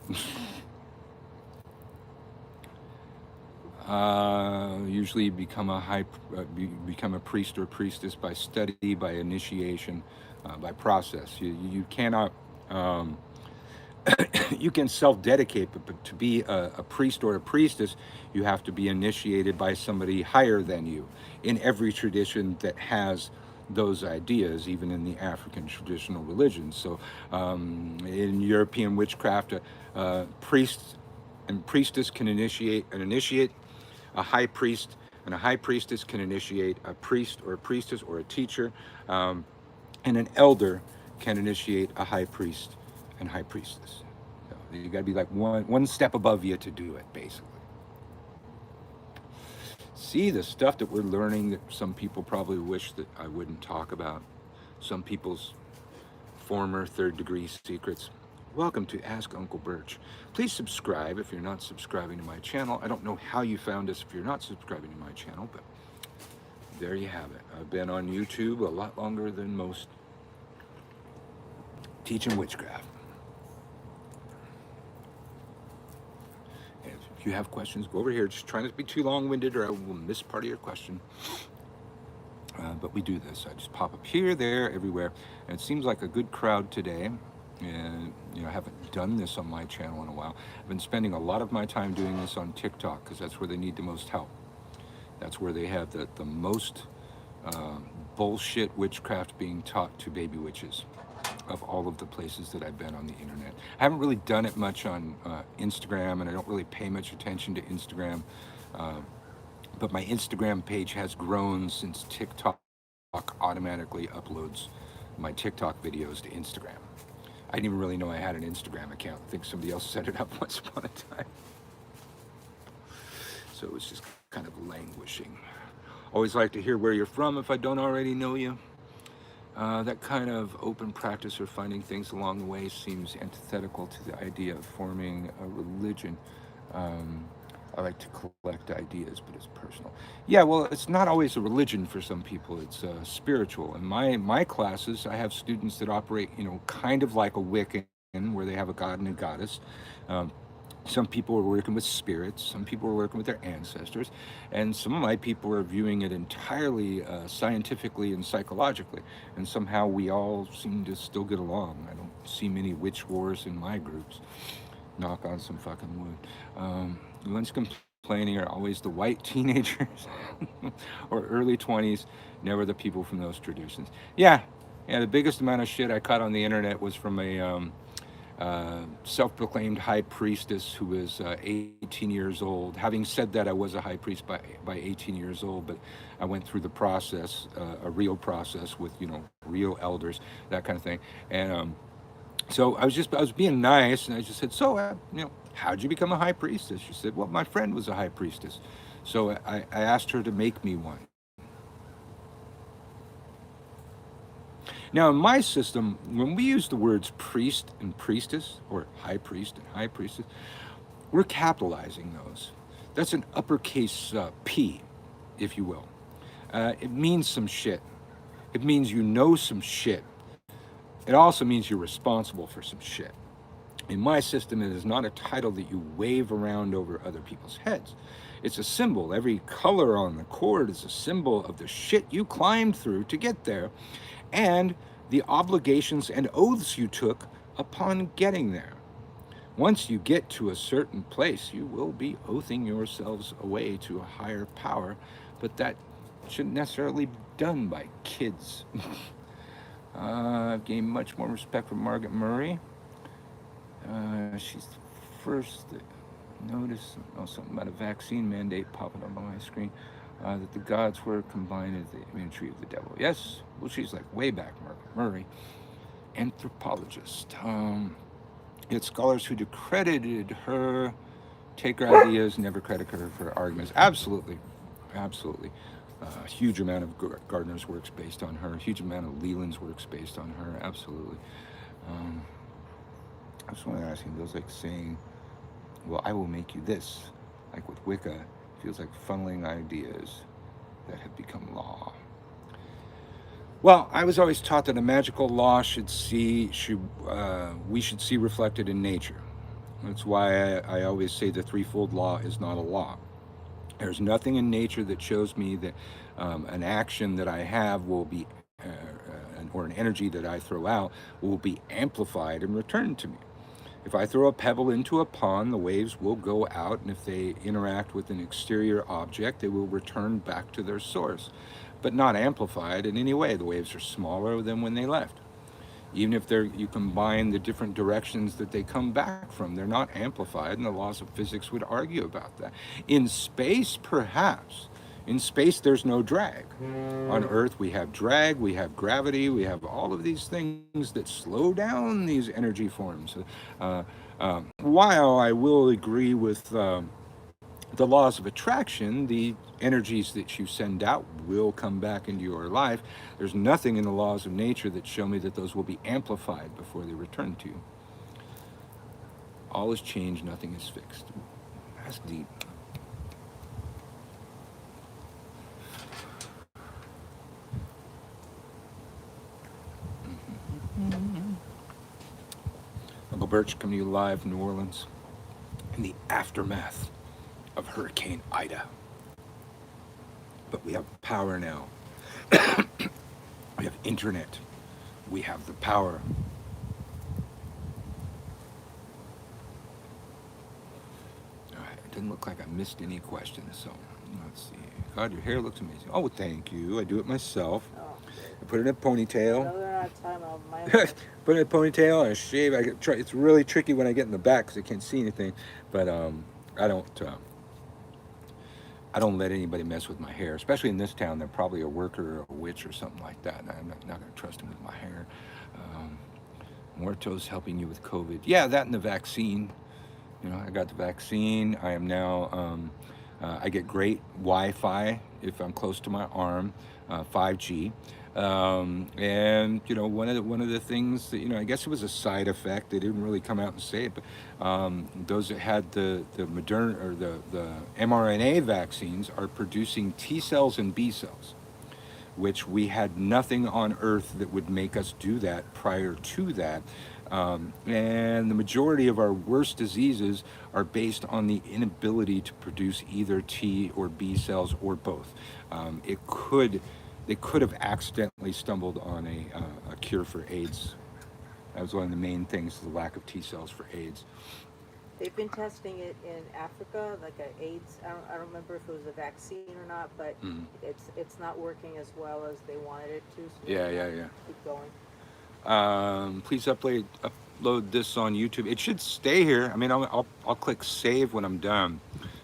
Usually you become a priest or priestess by study, by initiation, by process. You cannot, you can self-dedicate, but to be a priest or a priestess, you have to be initiated by somebody higher than you in every tradition that has those ideas, even in the African traditional religions. So in European witchcraft, priests and priestess can initiate an initiate. a high priest and a high priestess can initiate a priest or a priestess or a teacher, and an elder can initiate a high priest and high priestess. So you got to be like one step above you to do it, basically. See the stuff that we're learning that some people probably wish that I wouldn't talk about. Some people's former third-degree secrets. Welcome to Ask Uncle Birch. Please subscribe if you're not subscribing to my channel. I don't know how you found us if you're not subscribing to my channel, but there you have it. I've been on YouTube a lot longer than most, teaching witchcraft. And if you have questions, go over here. Just try not to be too long-winded or I will miss part of your question. But we do this. I just pop up here, there, everywhere. And it seems like a good crowd today. And I haven't done this on my channel in a while. I've been spending a lot of my time doing this on TikTok because that's where they need the most help. That's where they have the most bullshit witchcraft being taught to baby witches of all of the places that I've been on the internet. I haven't really done it much on Instagram, and I don't really pay much attention to Instagram. But my Instagram page has grown since TikTok automatically uploads my TikTok videos to Instagram. I didn't even really know I had an Instagram account. I think somebody else set it up once upon a time. So it was just kind of languishing. Always like to hear where you're from if I don't already know you. That kind of open practice or finding things along the way seems antithetical to the idea of forming a religion. I like to collect ideas, but it's personal. Yeah, well, it's not always a religion for some people. It's spiritual. In my classes, I have students that operate, kind of like a Wiccan, where they have a god and a goddess. Some people are working with spirits. Some people are working with their ancestors. And some of my people are viewing it entirely scientifically and psychologically. And somehow we all seem to still get along. I don't see many witch wars in my groups. Knock on some fucking wood. The ones complaining are always the white teenagers or early 20s, never the people from those traditions. Yeah, the biggest amount of shit I caught on the internet was from a self-proclaimed high priestess who was 18 years old. Having said that, I was a high priest by 18 years old, but I went through the process, a real process with, real elders, that kind of thing. And so I was being nice, and I just said, so, how'd you become a high priestess? She said, well, my friend was a high priestess. So I asked her to make me one. Now, in my system, when we use the words priest and priestess, or high priest and high priestess, we're capitalizing those. That's an uppercase P, if you will. It means some shit. It means you know some shit. It also means you're responsible for some shit. In my system, it is not a title that you wave around over other people's heads. It's a symbol. Every color on the cord is a symbol of the shit you climbed through to get there, and the obligations and oaths you took upon getting there. Once you get to a certain place, you will be oathing yourselves away to a higher power, but that shouldn't necessarily be done by kids. I've gained much more respect for Margaret Murray. She's the first that noticed something about a vaccine mandate popping up on my screen, that the gods were combined with the imagery of the devil. Yes, well, she's like way back, Margaret Murray. Anthropologist. Yet scholars who discredited her take her ideas, never credit her for arguments. Absolutely. A huge amount of Gardner's works based on her. A huge amount of Leland's works based on her. Absolutely. I just want to ask him, feels like saying, well, I will make you this. Like with Wicca, feels like funneling ideas that have become law. Well, I was always taught that a magical law we should see reflected in nature. That's why I always say the threefold law is not a law. There's nothing in nature that shows me that an action that I have will be, or an energy that I throw out will be amplified and returned to me. If I throw a pebble into a pond, the waves will go out, and if they interact with an exterior object, they will return back to their source, but not amplified in any way. The waves are smaller than when they left. Even if you combine the different directions that they come back from, they're not amplified, and the laws of physics would argue about that. In space, perhaps. In space, there's no drag. On Earth, we have drag, we have gravity, we have all of these things that slow down these energy forms. While I will agree with the laws of attraction, the energies that you send out will come back into your life. There's nothing in the laws of nature that show me that those will be amplified before they return to you. All is changed, nothing is fixed. That's deep. Uncle Birch coming to you live from New Orleans in the aftermath of Hurricane Ida. But we have power now. We have internet. We have the power. All right, it doesn't look like I missed any questions, so let's see. God, your hair looks amazing. Oh, thank you. I do it myself. Oh, I put it in a ponytail. another out of time. I'll Put it in a ponytail and I shave. It's really tricky when I get in the back because I can't see anything. But I don't let anybody mess with my hair, especially in this town. They're probably a worker or a witch or something like that, and I'm not going to trust them with my hair. Muerto's helping you with COVID. Yeah, that and the vaccine. You know, I got the vaccine. I am now, I get great Wi-Fi if I'm close to my arm, 5G. And you know, one of the things that, you know, I guess it was a side effect. They didn't really come out and say it, but those that had the Moderna or the mRNA vaccines are producing T cells and B cells, which we had nothing on Earth that would make us do that prior to that. And the majority of our worst diseases are based on the inability to produce either T or B cells or both. They could have accidentally stumbled on a cure for AIDS. That was one of the main things, the lack of T cells for AIDS. They've been testing it in Africa, like a AIDS. I don't remember if it was a vaccine or not, but it's not working as well as they wanted it to. So Yeah. keep going. Please upload this on YouTube. It should stay here. I mean, I'll click save when I'm done.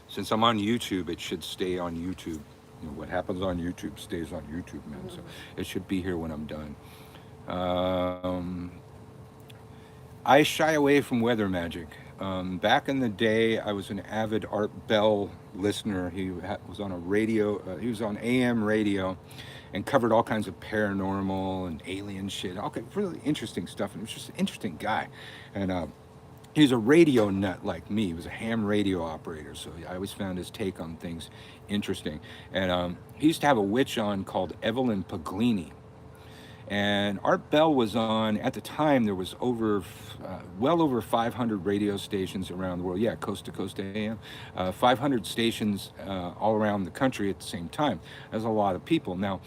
Since I'm on YouTube, it should stay on YouTube. You know, what happens on YouTube stays on YouTube, man. So it should be here when I'm done. I shy away from weather magic. Back in the day, I was an avid Art Bell listener. He was on a radio. He was on AM radio, and covered all kinds of paranormal and alien shit. All kinds of really interesting stuff. And he was just an interesting guy. And he was a radio nut like me. He was a ham radio operator, so I always found his take on things interesting. And he used to have a witch on called Evelyn Puglini. And Art Bell was on, at the time, there was well over 500 radio stations around the world. Yeah, coast to coast AM. 500 stations all around the country at the same time. That's a lot of people. Now,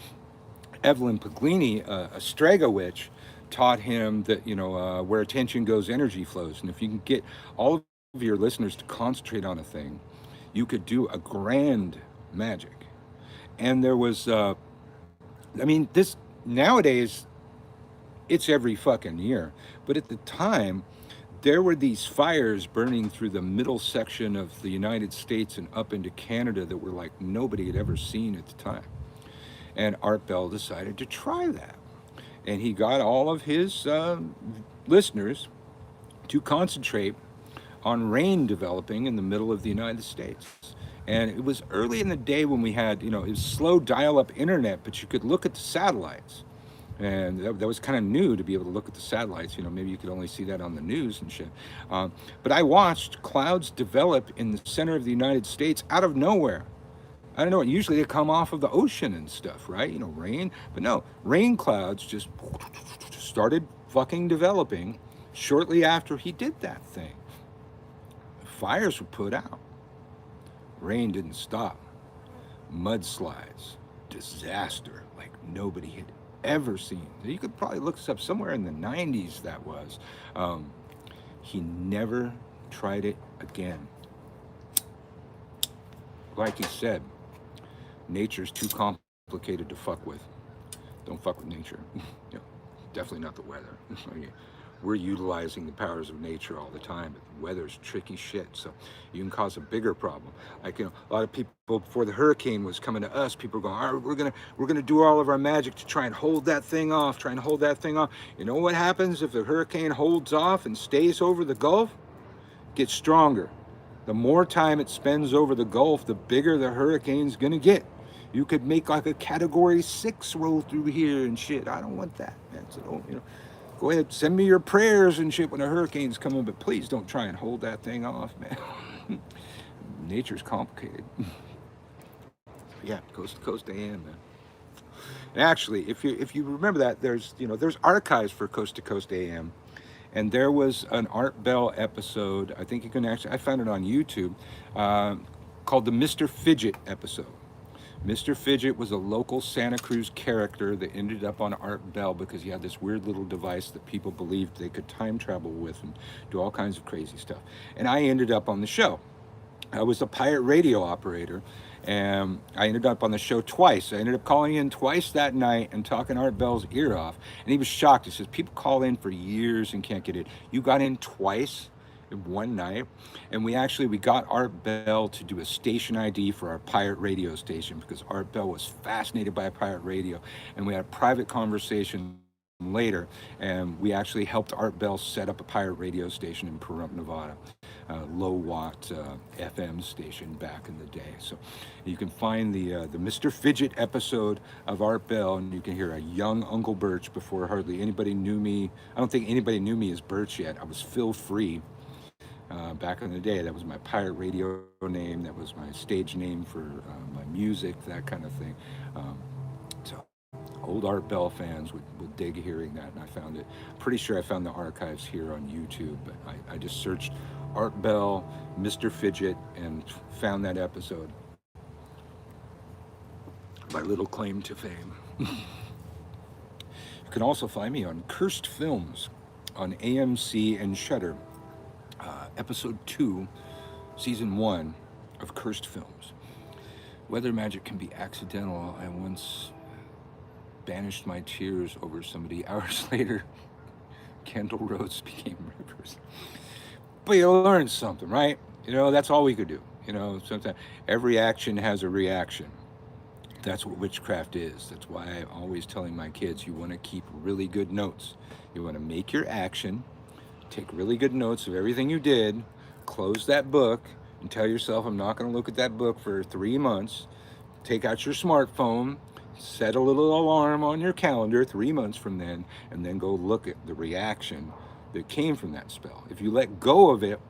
Evelyn Puglini, a Strega witch, taught him that, you know, where attention goes, energy flows. And if you can get all of your listeners to concentrate on a thing, you could do a grand magic. And there was, this nowadays, it's every fucking year. But at the time, there were these fires burning through the middle section of the United States and up into Canada that were like nobody had ever seen at the time. And Art Bell decided to try that. And he got all of his listeners to concentrate on rain developing in the middle of the United States. And it was early in the day when we had, you know, it was slow dial-up internet, but you could look at the satellites. And that was kind of new to be able to look at the satellites. You know, maybe you could only see that on the news and shit. But I watched clouds develop in the center of the United States out of nowhere. I don't know, usually they come off of the ocean and stuff, right? You know, rain. But no, rain clouds just started fucking developing shortly after he did that thing. Fires were put out. Rain didn't stop. Mudslides, disaster like nobody had ever seen. You could probably look this up somewhere in the 90s. That was. He never tried it again. Like he said, nature's too complicated to fuck with. Don't fuck with nature. You know, definitely not the weather. We're utilizing the powers of nature all the time, but the weather's tricky shit. So you can cause a bigger problem. Like, a lot of people before the hurricane was coming to us, people were going, all right, we're gonna do all of our magic to try and hold that thing off, try and hold that thing off. You know what happens if the hurricane holds off and stays over the Gulf? It gets stronger. The more time it spends over the Gulf, the bigger the hurricane's gonna get. You could make like a Category 6 roll through here and shit. I don't want that, man. So don't. Go ahead, send me your prayers and shit when a hurricane's coming, but please don't try and hold that thing off, man. Nature's complicated. Yeah, coast to coast AM, man. And actually, if you remember that, there's archives for Coast to Coast AM, and there was an Art Bell episode. I think you can actually, I found it on YouTube, called the Mr. Fidget episode. Mr. Fidget was a local Santa Cruz character that ended up on Art Bell because he had this weird little device that people believed they could time travel with and do all kinds of crazy stuff. And I ended up on the show. I was a pirate radio operator, and I ended up on the show twice. I ended up calling in twice that night and talking Art Bell's ear off. And he was shocked. He says, people call in for years and can't get in. You got in twice in one night, and we got Art Bell to do a station ID for our pirate radio station because Art Bell was fascinated by pirate radio, and we had a private conversation later, and we actually helped Art Bell set up a pirate radio station in Pahrump, Nevada, low watt FM station back in the day. So you can find the Mr. Fidget episode of Art Bell, and you can hear a young Uncle Birch before hardly anybody knew me. I don't think anybody knew me as Birch yet. I was Phil Free. Back in the day, that was my pirate radio name. That was my stage name for my music, that kind of thing. So old Art Bell fans would dig hearing that, and I found it. Pretty sure I found the archives here on YouTube, but I just searched Art Bell, Mr. Fidget, and found that episode. My little claim to fame. You can also find me on Cursed Films on AMC and Shudder. Episode 2, Season 1 of Cursed Films. Weather magic can be accidental. I once banished my tears over somebody. Hours later, candle roads became rivers. But you learn something, right? That's all we could do. Sometimes every action has a reaction. That's what witchcraft is. That's why I'm always telling my kids, you want to keep really good notes. You want to make your action, take really good notes of everything you did, close that book, and tell yourself, I'm not going to look at that book for 3 months. Take out your smartphone, set a little alarm on your calendar 3 months from then, and then go look at the reaction that came from that spell. If you let go of it,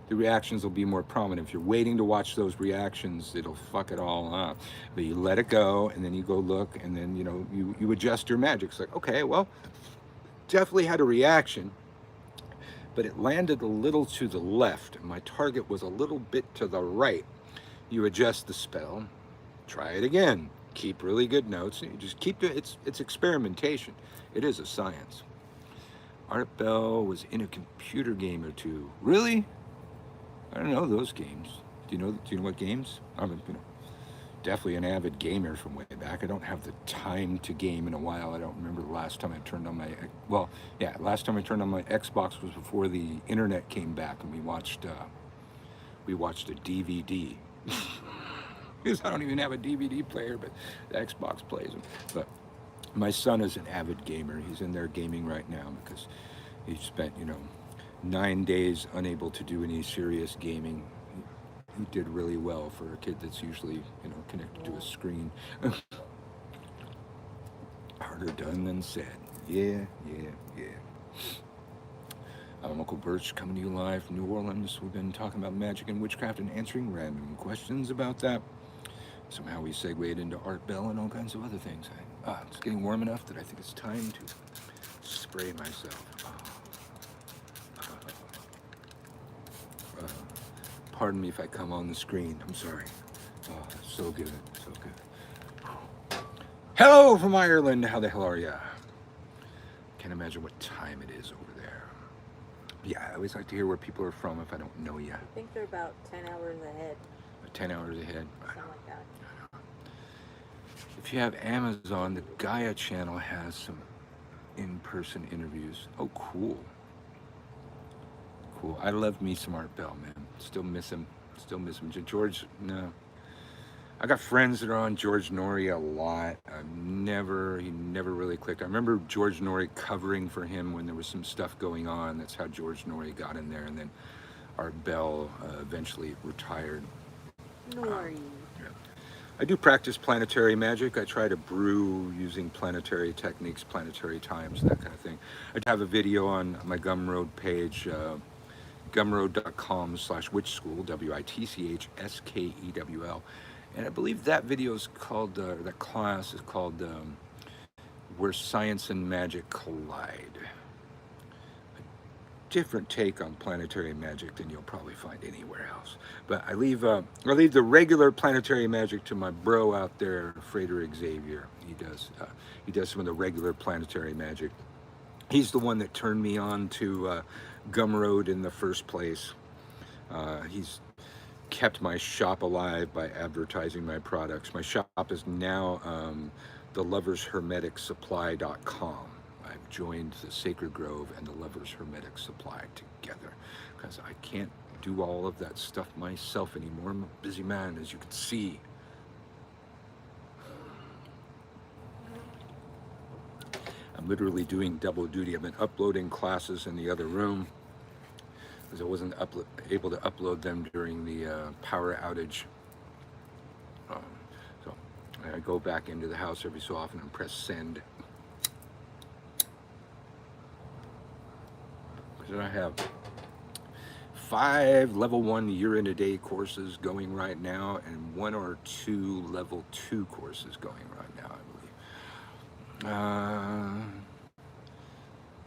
the reactions will be more prominent. If you're waiting to watch those reactions, it'll fuck it all up. But you let it go, and then you go look, and then you adjust your magic. It's like, okay, well, definitely had a reaction, but it landed a little to the left, and my target was a little bit to the right. You adjust the spell, try it again, keep really good notes, and you just keep it. It's experimentation. It is a science. Art Bell was in a computer game or two. Really? I don't know those games. Do you know what games? I'm definitely an avid gamer from way back. I don't have the time to game in a while. I don't remember the last time I turned on my, last time I turned on my Xbox was before the internet came back, and we watched a DVD. Because I don't even have a DVD player, but the Xbox plays them. But my son is an avid gamer. He's in there gaming right now because he spent, 9 days unable to do any serious gaming. He did really well for a kid that's usually, connected to a screen. Harder done than said. Yeah. I'm Uncle Birch coming to you live from New Orleans. We've been talking about magic and witchcraft and answering random questions about that. Somehow we segued into Art Bell and all kinds of other things. It's getting warm enough that I think it's time to spray myself. Pardon me if I come on the screen. I'm sorry. Oh, so good. Hello from Ireland. How the hell are ya? Can't imagine what time it is over there. Yeah, I always like to hear where people are from if I don't know ya. I think they're about 10 hours ahead. 10 hours ahead. Something like that. If you have Amazon, the Gaia channel has some in-person interviews. Oh, cool. Cool. I love me some Art Bell, man. Still miss him. Still miss him. George, no. I got friends that are on George Norrie a lot. He never really clicked. I remember George Norrie covering for him when there was some stuff going on. That's how George Norrie got in there. And then Art Bell eventually retired. Nori. Yeah. I do practice planetary magic. I try to brew using planetary techniques, planetary times, that kind of thing. I have a video on my Gumroad page, gumroad.com/witchschool, WITCHSKEWL. And I believe that video is called, that class is called Where Science and Magic Collide. A different take on planetary magic than you'll probably find anywhere else. But I leave the regular planetary magic to my bro out there, Frederick Xavier. He does some of the regular planetary magic. He's the one that turned me on to Gumroad in the first place. He's kept my shop alive by advertising my products. My shop is now thelovershermeticsupply.com. I've joined the Sacred Grove and the Lovers Hermetic Supply together because I can't do all of that stuff myself anymore. I'm a busy man, as you can see. I'm literally doing double duty. I've been uploading classes in the other room because I wasn't able to upload them during the power outage. So I go back into the house every so often and press send. Because I have 5 level 1 year in a day courses going right now and 1 or 2 level 2 courses going right now, I believe.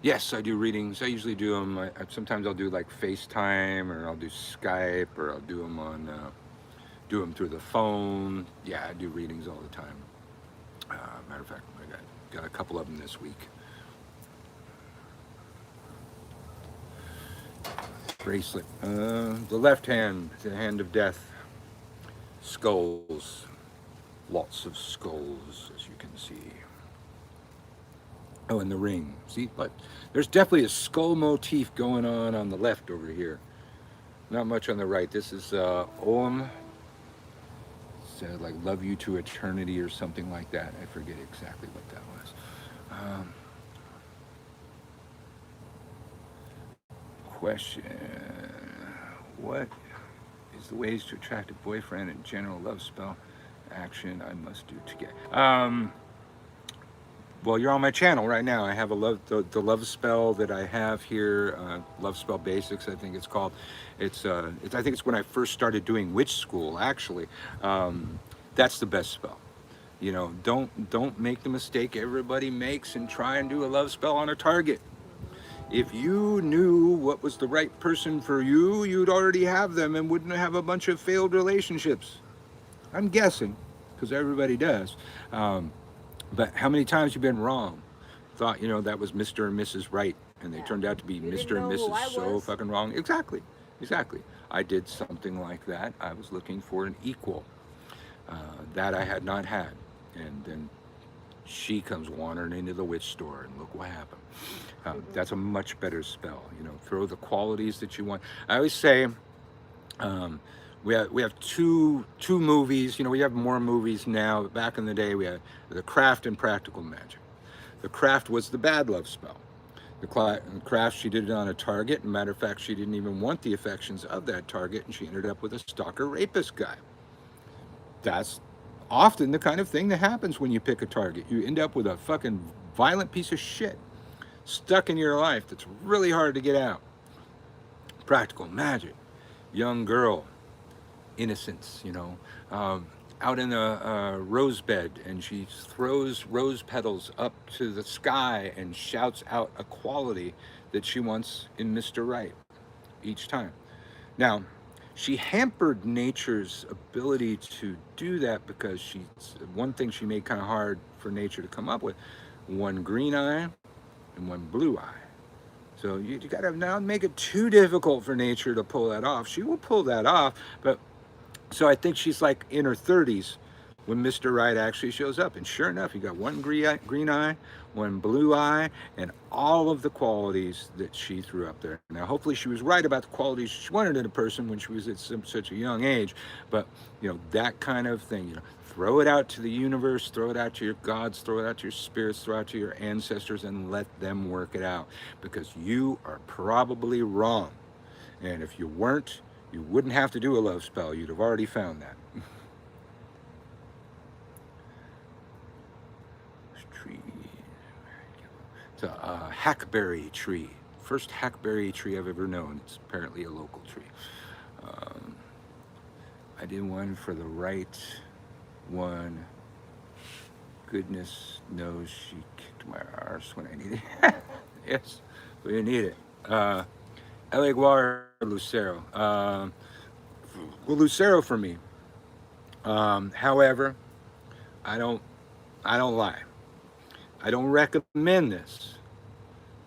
Yes, I do readings. I usually do them. Sometimes I'll do like FaceTime, or I'll do Skype, or I'll do them through the phone. Yeah, I do readings all the time. Matter of fact, I got a couple of them this week. Bracelet. The left hand, the hand of death. Skulls. Lots of skulls, as you can see. Oh, and the ring. See, but there's definitely a skull motif going on the left over here. Not much on the right. This is Om. Said like "Love You to Eternity" or something like that. I forget exactly what that was. Question: what is the ways to attract a boyfriend and general love spell action I must do to get? Well, you're on my channel right now. I have the love spell that I have here, Love Spell Basics, I think it's called. I think it's when I first started doing witch school, actually. That's the best spell. You know, don't make the mistake everybody makes and try and do a love spell on a target. If you knew what was the right person for you, you'd already have them and wouldn't have a bunch of failed relationships. I'm guessing, because everybody does. But how many times you've been wrong? Thought, that was Mr. and Mrs. Right, and they turned out to be Mr. and Mrs. so fucking wrong. Exactly. I did something like that. I was looking for an equal that I had not had. And then she comes wandering into the witch store, and look what happened. That's a much better spell. Throw the qualities that you want. I always say, we have two movies. We have more movies now. Back in the day, we had The Craft and Practical Magic. The Craft was the bad love spell. The Craft, she did it on a target. Matter of fact, she didn't even want the affections of that target, and she ended up with a stalker rapist guy. That's often the kind of thing that happens when you pick a target. You end up with a fucking violent piece of shit stuck in your life that's really hard to get out. Practical Magic. Young girl. Innocence, out in a rose bed, and she throws rose petals up to the sky and shouts out a quality that she wants in Mr. Right each time. Now, she hampered nature's ability to do that because one thing she made kind of hard for nature to come up with: one green eye and one blue eye. So you got to now make it too difficult for nature to pull that off. She will pull that off, but so I think she's like in her 30s, when Mr. Right actually shows up. And sure enough, he got one green eye, one blue eye, and all of the qualities that she threw up there. Now, hopefully she was right about the qualities she wanted in a person when she was at such a young age. But, you know, that kind of thing, you know, throw it out to the universe, throw it out to your gods, throw it out to your spirits, throw it out to your ancestors, and let them work it out. Because you are probably wrong. And if you weren't, you wouldn't have to do a love spell. You'd have already found that. Tree. It's a hackberry tree. First hackberry tree I've ever known. It's apparently a local tree. I did one for the right one. Goodness knows she kicked my arse when I needed it. Yes, we need it. Eleguar Lucero. Well, Lucero for me. However, I don't lie. I don't recommend this.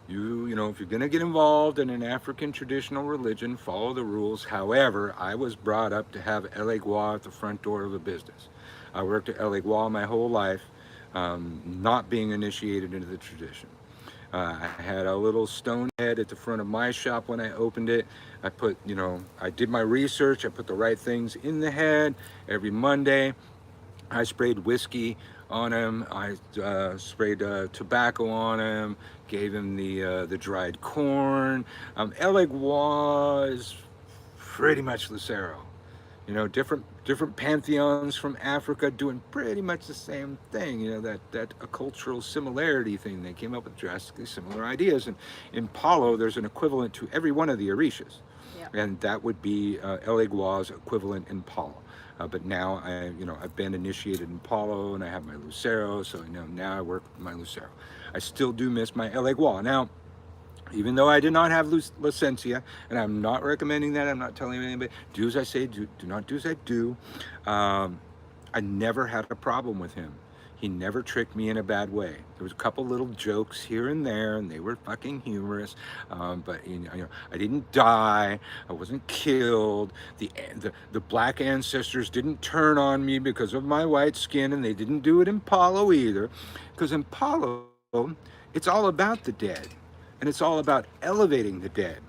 You know, if you're going to get involved in an African traditional religion, follow the rules. However, I was brought up to have Eleguar at the front door of a business. I worked at Eleguar my whole life, not being initiated into the tradition. I had a little stone head at the front of my shop when I opened it. I put, you know, I did my research. I put the right things in the head every Monday. I sprayed whiskey on him. I sprayed tobacco on him. Gave him the dried corn. Eleguar is pretty much Lucero. You know, different pantheons from Africa doing pretty much the same thing. You know, that a cultural similarity thing. They came up with drastically similar ideas. And in Palo, there's an equivalent to every one of the Orishas. Yep. And that would be Eleguar's equivalent in Palo. But now I've been initiated in Palo, and I have my Lucero, so now I work with my Lucero. I still do miss my Eleguar. Now, even though I did not have licencia, and I'm not recommending that, I'm not telling anybody, do as I say, do not do as I do. I never had a problem with him. He never tricked me in a bad way. There was a couple little jokes here and there, and they were fucking humorous. But I didn't die. I wasn't killed. The black ancestors didn't turn on me because of my white skin, and they didn't do it in Palo either. Because in Palo, it's all about the dead, and it's all about elevating the dead.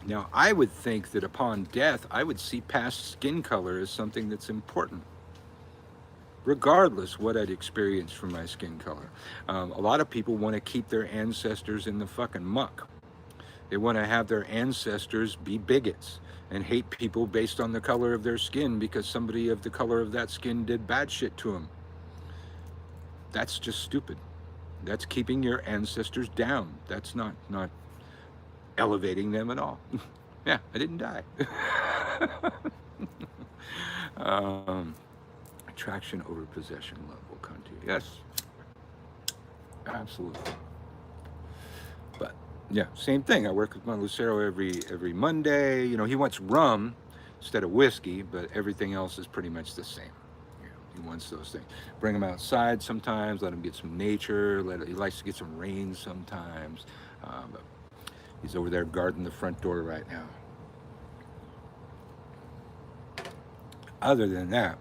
Now, I would think that upon death, I would see past skin color as something that's important, regardless what I'd experienced from my skin color. A lot of people want to keep their ancestors in the fucking muck. They want to have their ancestors be bigots and hate people based on the color of their skin because somebody of the color of that skin did bad shit to them. That's just stupid. That's keeping your ancestors down. That's not elevating them at all. Yeah, I didn't die. Attraction over possession love will come to you. Yes, absolutely. But yeah, same thing. I work with my Lucero every Monday. You know, he wants rum instead of whiskey, but everything else is pretty much the same. You know, he wants those things. Bring him outside sometimes. Let him get some nature. He likes to get some rain sometimes. But he's over there guarding the front door right now. Other than that,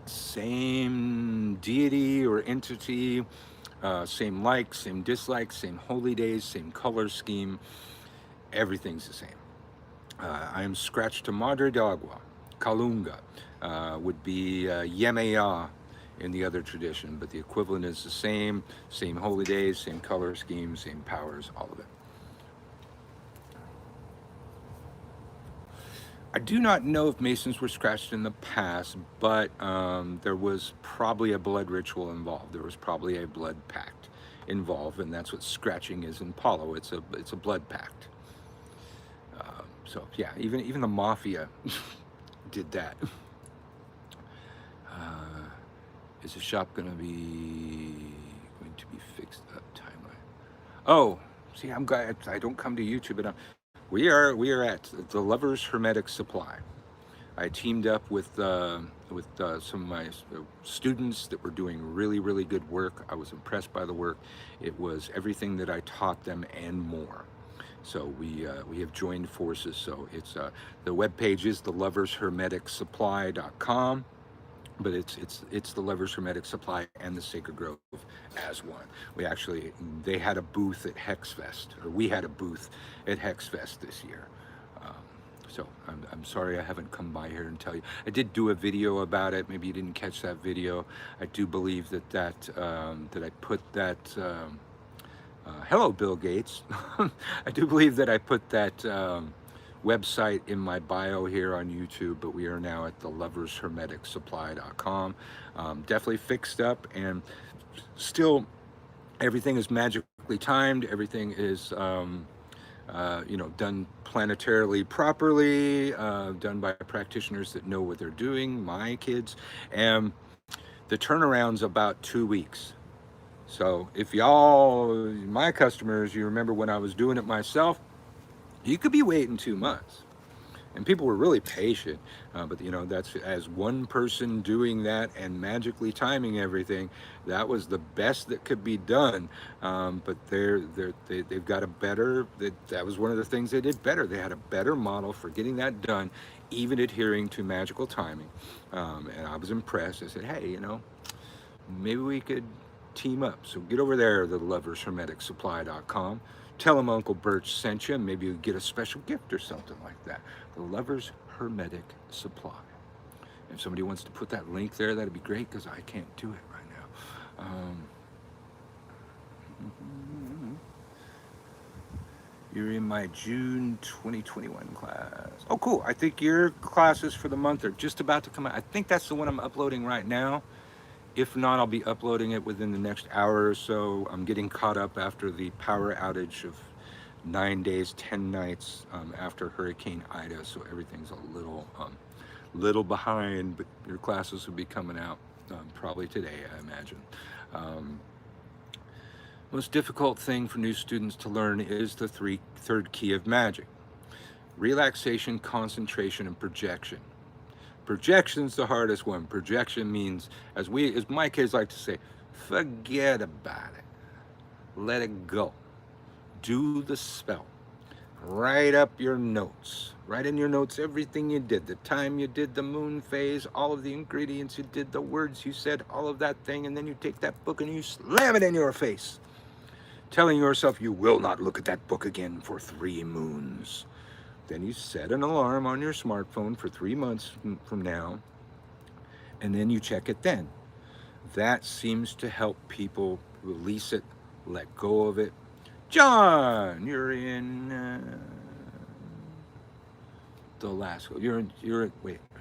same deity or entity, same likes, same dislikes, same holy days, same color scheme. Everything's the same. I am scratched to Madre de Agua. Kalunga would be Yemeya in the other tradition, but the equivalent is the same holy days, same color scheme, same powers, all of it. I do not know if Masons were scratched in the past, but there was probably a blood ritual involved. There was probably a blood pact involved, and that's what scratching is in Palo. It's a blood pact. So yeah, even the mafia did that. Is the shop going to be fixed up timeline? Oh, see, I'm glad I don't come to YouTube, but we are at the Lovers Hermetic Supply. I teamed up with some of my students that were doing really good work. I was impressed by the work. It was everything that I taught them and more. So we have joined forces. So it's the webpage is thelovershermeticsupply.com. but it's the Lovers Hermetic Supply and the Sacred Grove as one. They had a booth at Hexfest, or we had a booth at Hexfest this year. Um, so I'm sorry I haven't come by here and tell you. I did do a video about it. Maybe you didn't catch that video. I do believe that I put that. Hello, Bill Gates. I do believe that I put that website in my bio here on YouTube, but we are now at the lovershermeticsupply.com. Definitely fixed up, and still everything is magically timed. Everything is done planetarily properly, done by practitioners that know what they're doing, my kids, and the turnaround's about 2 weeks. So if y'all, my customers, you remember when I was doing it myself, you could be waiting 2 months. And people were really patient, but that's, as one person doing that and magically timing everything, that was the best that could be done. But they've got a better, that was one of the things they did better. They had a better model for getting that done, even adhering to magical timing. And I was impressed. I said, hey, maybe we could team up. So get over there to the lovershermeticsupply.com. Tell them Uncle Birch sent you, and maybe you get a special gift or something like that. The Lovers Hermetic Supply. If somebody wants to put that link there, that'd be great, because I can't do it right now. You're in my June 2021 class. Oh, cool. I think your classes for the month are just about to come out. I think that's the one I'm uploading right now. If not, I'll be uploading it within the next hour or so. I'm getting caught up after the power outage of 9 days, 10 nights after Hurricane Ida, so everything's a little behind, but your classes will be coming out probably today, I imagine. Most difficult thing for new students to learn is the third key of magic: relaxation, concentration, and projection. Projection's the hardest one. Projection means, as my kids like to say, forget about it. Let it go. Do the spell. Write up your notes. Write in your notes everything you did, the time you did the moon phase, all of the ingredients you did, the words you said, all of that thing, and then you take that book and you slam it in your face, telling yourself you will not look at that book again for 3 moons. Then you set an alarm on your smartphone for 3 months from now, and then you check it then. That seems to help people release it, let go of it. John, you're in the last. Wait, are you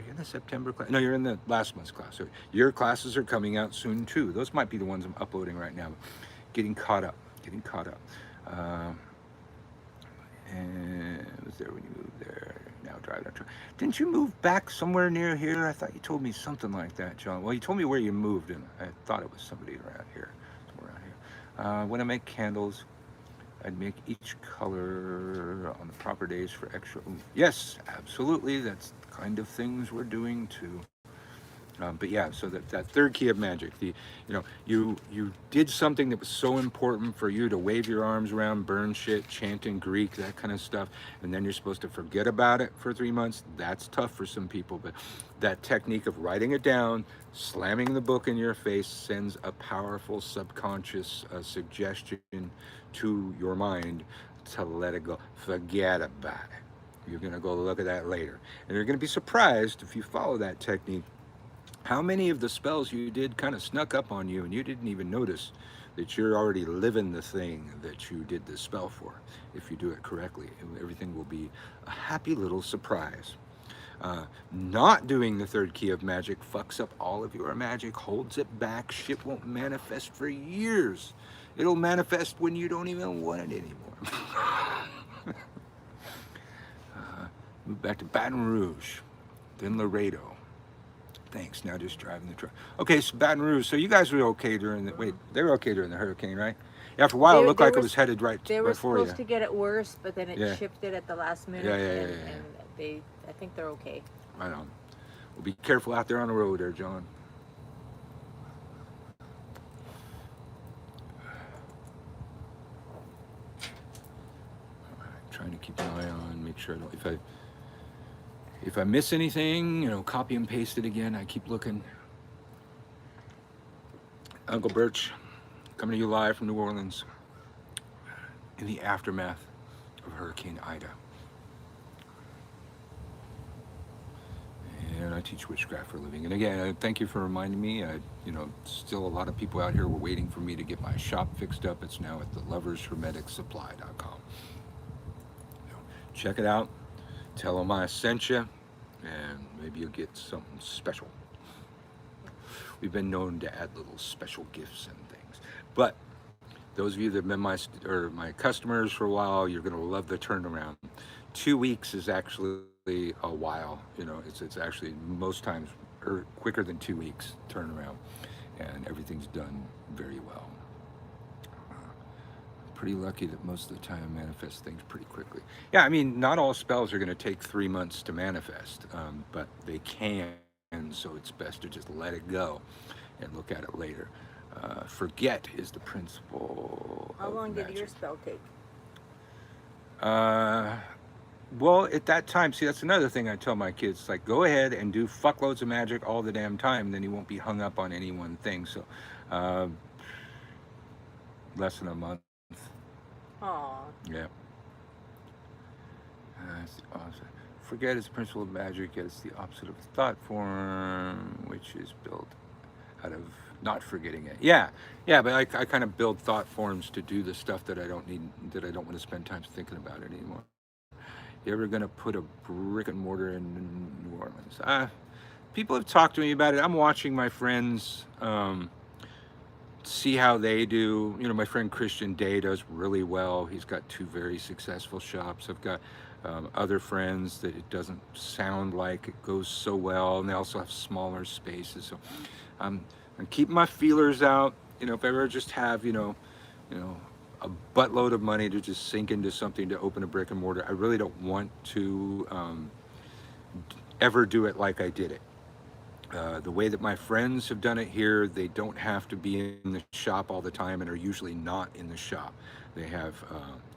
in the September class? No, you're in the last month's class. So your classes are coming out soon too. Those might be the ones I'm uploading right now. Getting caught up. And I was there when you moved there. Now driving a truck. Didn't you move back somewhere near here? I thought you told me something like that, John. Well, you told me where you moved, and I thought it was somebody around here, somewhere around here. When I make candles, I'd make each color on the proper days for extra. Yes, absolutely. That's the kind of things we're doing too. But yeah, so that third key of magic, you did something that was so important for you to wave your arms around, burn shit, chant in Greek, that kind of stuff, and then you're supposed to forget about it for 3 months. That's tough for some people, but that technique of writing it down, slamming the book in your face, sends a powerful subconscious suggestion to your mind to let it go. Forget about it. You're gonna go look at that later, and you're gonna be surprised if you follow that technique how many of the spells you did kind of snuck up on you and you didn't even notice that you're already living the thing that you did the spell for. If you do it correctly, everything will be a happy little surprise. Not doing the third key of magic fucks up all of your magic, holds it back. Shit won't manifest for years. It'll manifest when you don't even want it anymore. Move back to Baton Rouge, then Laredo. Thanks, now just driving the truck. Okay, so Baton Rouge. So you guys were okay during they were okay during the hurricane, right? Yeah, for a while it looked like it was headed right for you. They were supposed to get it worse, but then it shifted at the last minute. And I think they're okay. Right on. Well, be careful out there on the road there, John. Trying to keep an eye on, make sure I don't, if I miss anything, copy and paste it again. I keep looking. Uncle Birch, coming to you live from New Orleans in the aftermath of Hurricane Ida. And I teach witchcraft for a living. And again, thank you for reminding me. Still a lot of people out here were waiting for me to get my shop fixed up. It's now at the lovershermeticsupply.com. Check it out. Tell them I sent you, and maybe you'll get something special. We've been known to add little special gifts and things. But those of you that have been my customers for a while, you're going to love the turnaround. 2 weeks is actually a while. It's actually most times quicker than 2 weeks turnaround, and everything's done very well. Pretty lucky that most of the time I manifest things pretty quickly. Yeah, I mean, not all spells are going to take 3 months to manifest, but they can, so it's best to just let it go and look at it later. Forget is the principle. How long magic. did your spell take? Well, at that time, see, that's another thing I tell my kids, like, go ahead and do fuckloads of magic all the damn time, then you won't be hung up on any one thing. So, less than a month. Aw. Yeah. It's the opposite. Forget is the principle of magic, yet it's the opposite of thought form, which is built out of not forgetting it. Yeah, but I kind of build thought forms to do the stuff that I don't need, that I don't want to spend time thinking about it anymore. You ever gonna put a brick and mortar in New Orleans? People have talked to me about it. I'm watching my friends see how they do. My friend Christian Day does really well. He's got 2 very successful shops. I've got other friends that it doesn't sound like it goes so well, and they also have smaller spaces. So I'm keeping my feelers out. If I ever just have a buttload of money to just sink into something to open a brick and mortar, I really don't want to ever do it like I did it. The way that my friends have done it here, they don't have to be in the shop all the time and are usually not in the shop. They have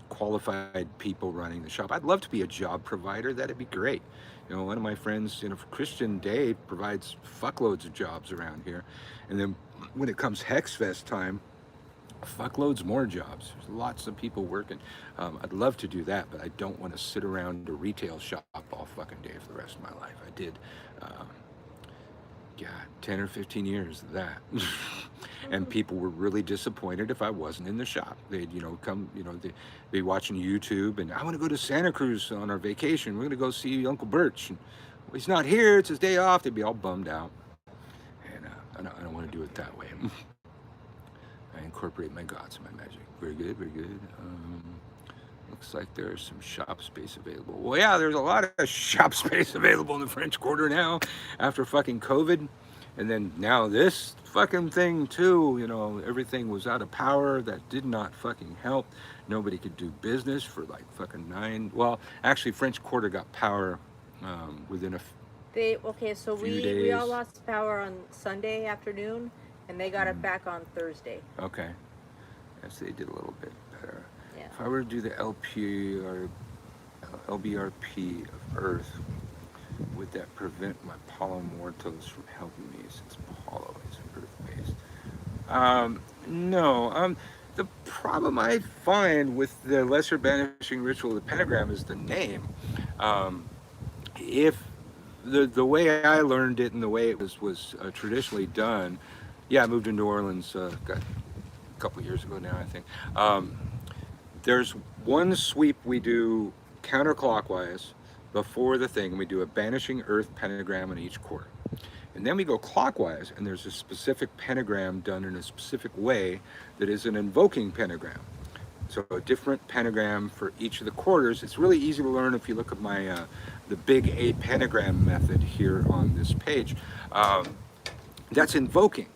qualified people running the shop. I'd love to be a job provider. That'd be great. One of my friends, Christian Day, provides fuckloads of jobs around here. And then when it comes Hexfest time, fuckloads more jobs. There's lots of people working. I'd love to do that, but I don't want to sit around a retail shop all fucking day for the rest of my life. I did 10 or 15 years of that. And people were really disappointed if I wasn't in the shop. They'd, come, they'd be watching YouTube, and I want to go to Santa Cruz on our vacation. We're going to go see Uncle Birch. And, well, he's not here. It's his day off. They'd be all bummed out. And I don't want to do it that way. I incorporate my gods in my magic. Very good, very good. Looks like there's some shop space available. Well, yeah, there's a lot of shop space available in the French Quarter now after fucking COVID. And then now this fucking thing too, everything was out of power. That did not fucking help. Nobody could do business for like fucking 9. Well, actually French Quarter got power within a so few days. we all lost power on Sunday afternoon, and they got it back on Thursday. Okay. Yes, they did a little bit better. Yeah. If I were to do the LBRP of Earth, would that prevent my Paulo Mortos from helping me, since Paulo is Earth-based? No. The problem I find with the Lesser Banishing Ritual of the Pentagram is the name. If the way I learned it and the way it was traditionally done, I moved to New Orleans a couple of years ago now, I think. There's one sweep we do counterclockwise before the thing, and we do a Banishing Earth pentagram in each quarter. And then we go clockwise, and there's a specific pentagram done in a specific way that is an invoking pentagram. So a different pentagram for each of the quarters. It's really easy to learn if you look at my the Big 8 pentagram method here on this page. That's invoking.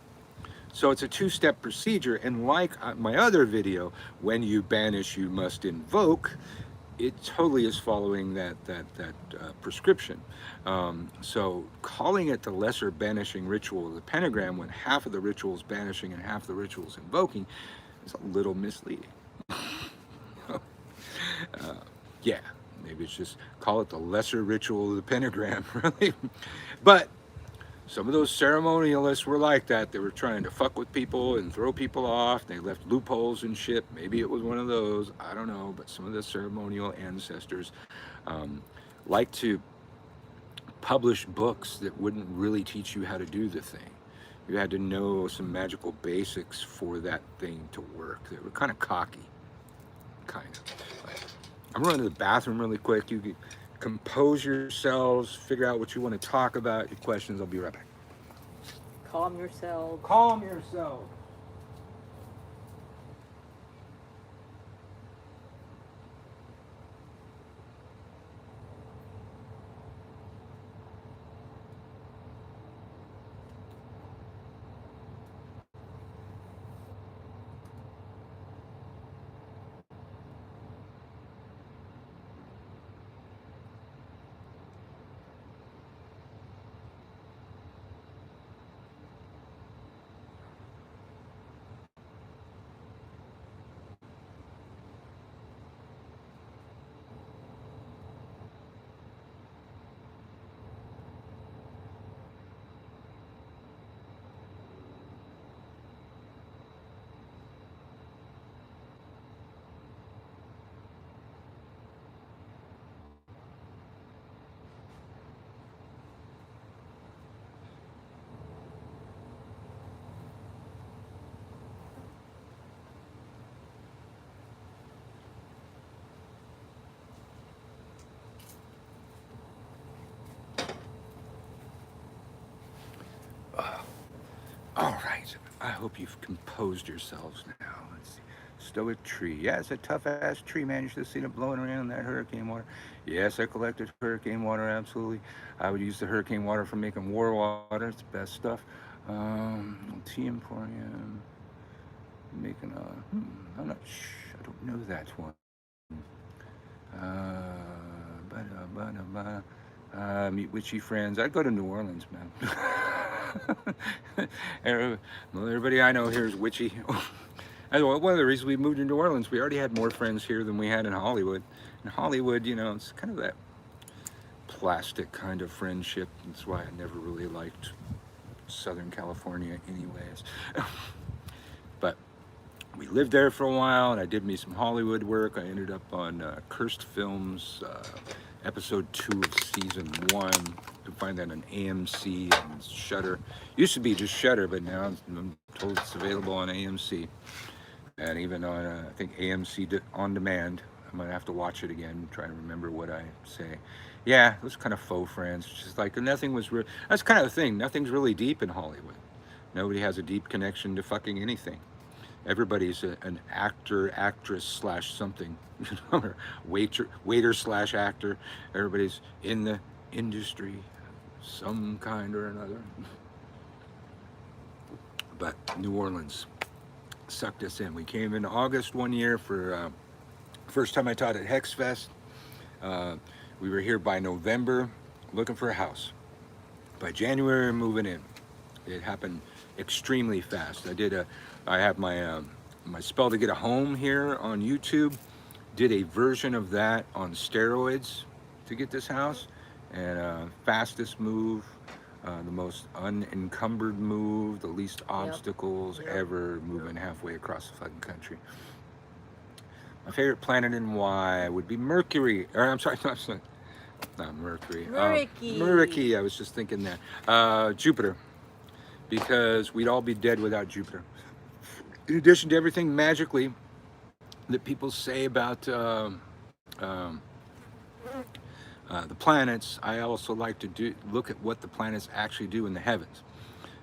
So it's a 2-step procedure, and like my other video, when you banish, you must invoke, it totally is following that prescription. So calling it the Lesser Banishing Ritual of the Pentagram when half of the ritual is banishing and half the ritual is invoking is a little misleading. Maybe it's just call it the Lesser Ritual of the Pentagram, really. But some of those ceremonialists were like that. They were trying to fuck with people and throw people off. They left loopholes and shit. Maybe it was one of those. I don't know. But some of the ceremonial ancestors um, like to publish books that wouldn't really teach you how to do the thing. You had to know some magical basics for that thing to work. They were kind of cocky, kind of. I'm running to the bathroom really quick. You can compose yourselves, figure out what you want to talk about, your questions. I'll be right back. Calm yourself. Calm yourself. All right. I hope you've composed yourselves now. Let's see. Stoic tree. Yeah, it's a tough ass tree, man. You should have seen it blowing around in that hurricane water. Yes, I collected hurricane water, absolutely. I would use the hurricane water for making war water. It's the best stuff. Tea Emporium. Making a. I'm not I don't know that one. Meet witchy friends. I'd go to New Orleans, man. Everybody I know here is witchy. One of the reasons we moved to New Orleans, we already had more friends here than we had in Hollywood. In Hollywood, you know, it's kind of that plastic kind of friendship. That's why I never really liked Southern California anyways. But we lived there for a while, and I did me some Hollywood work. I ended up on Cursed Films, episode 2 of season 1. You can find that on AMC and Shudder. Used to be just Shudder, but now I'm told it's available on AMC. And even on, I think, AMC On Demand. I'm going to have to watch it again, try to remember what I say. Yeah, it was kind of faux friends. Just like, nothing was real. That's kind of the thing. Nothing's really deep in Hollywood. Nobody has a deep connection to fucking anything. Everybody's an actor, actress slash something, or waiter slash actor. Everybody's in the industry, some kind or another. But New Orleans sucked us in. We came in August one year for first time I taught at Hex Fest. We were here by November looking for a house. By January, moving in. It happened extremely fast. I have my my spell to get a home here on YouTube. Did a version of that on steroids to get this house, and fastest move, the most unencumbered move, the least obstacles ever, moving halfway across the fucking country. My favorite planet in Y would be Mercury. Or I'm sorry, not Mercury. Mercury. I was just thinking that. Jupiter. Because we'd all be dead without Jupiter. In addition to everything magically that people say about the planets, I also like to look at what the planets actually do in the heavens.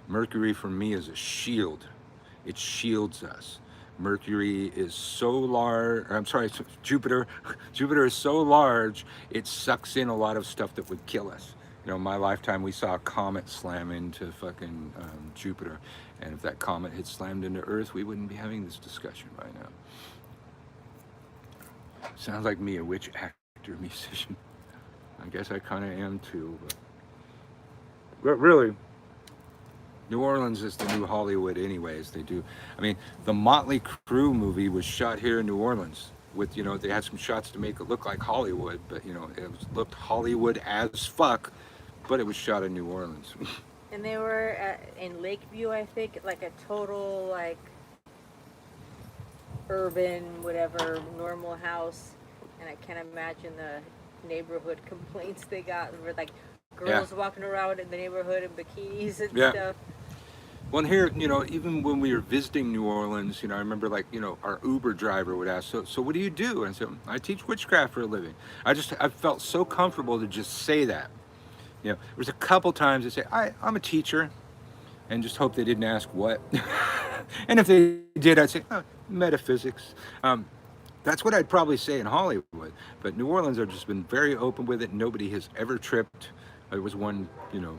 Mercury for me is a shield. It shields us. Mercury is so large, Jupiter. Jupiter is so large, it sucks in a lot of stuff that would kill us. You know, in my lifetime, we saw a comet slam into fucking Jupiter. And if that comet had slammed into Earth, we wouldn't be having this discussion right now. Sounds like me, a witch actor, musician. I guess I kind of am too. But really, New Orleans is the new Hollywood anyways. They do. I mean, the Motley Crue movie was shot here in New Orleans. With, you know, they had some shots to make it look like Hollywood, but, you know, looked Hollywood as fuck. But it was shot in New Orleans. And they were in Lakeview, I think, like a total like urban, whatever, normal house. And I can't imagine the neighborhood complaints they got were like girls walking around in the neighborhood in bikinis and stuff. Well, and here, you know, even when we were visiting New Orleans, you know, I remember like, you know, our Uber driver would ask, so what do you do? And I said, I teach witchcraft for a living. I felt so comfortable to just say that. You know, there was a couple times they say, I'm a teacher, and just hope they didn't ask what. And if they did, I'd say, oh, metaphysics. That's what I'd probably say in Hollywood. But New Orleans have just been very open with it. Nobody has ever tripped. There was one, you know,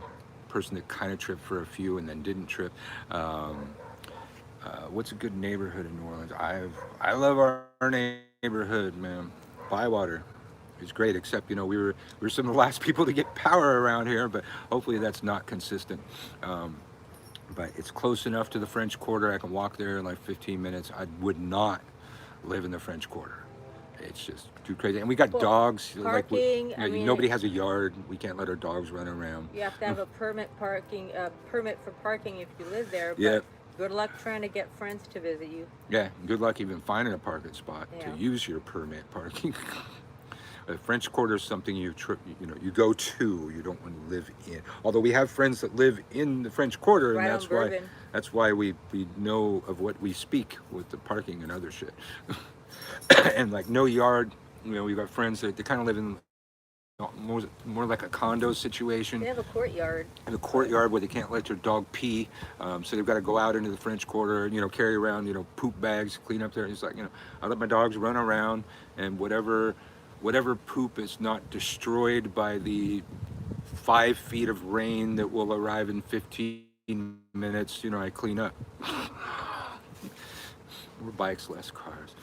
person that kind of tripped for a few and then didn't trip. What's a good neighborhood in New Orleans? I love our neighborhood, man. Bywater is great, except you know we were some of the last people to get power around here, but hopefully that's not consistent. But it's close enough to the French Quarter. I can walk there in like 15 minutes. I would not live in the French Quarter. It's just too crazy. And we got dogs. Parking. Like, nobody has a yard. We can't let our dogs run around. You have to have a permit for parking if you live there. But Yeah. good luck trying to get friends to visit you. Yeah. Good luck even finding a parking spot Yeah. to use your permit parking. The French Quarter is something you go to. You don't want to live in. Although we have friends that live in the French Quarter, and Right that's on why Bourbon. we know of what we speak with the parking and other shit. And like no yard. You know, we got friends that they kind of live in more like a condo situation. They have a courtyard. In a courtyard where they can't let their dog pee, so they've got to go out into the French Quarter, you know, carry around, you know, poop bags, clean up there. He's like, you know, I let my dogs run around, and whatever poop is not destroyed by the 5 feet of rain that will arrive in 15 minutes, you know, I clean up. More bikes, less cars.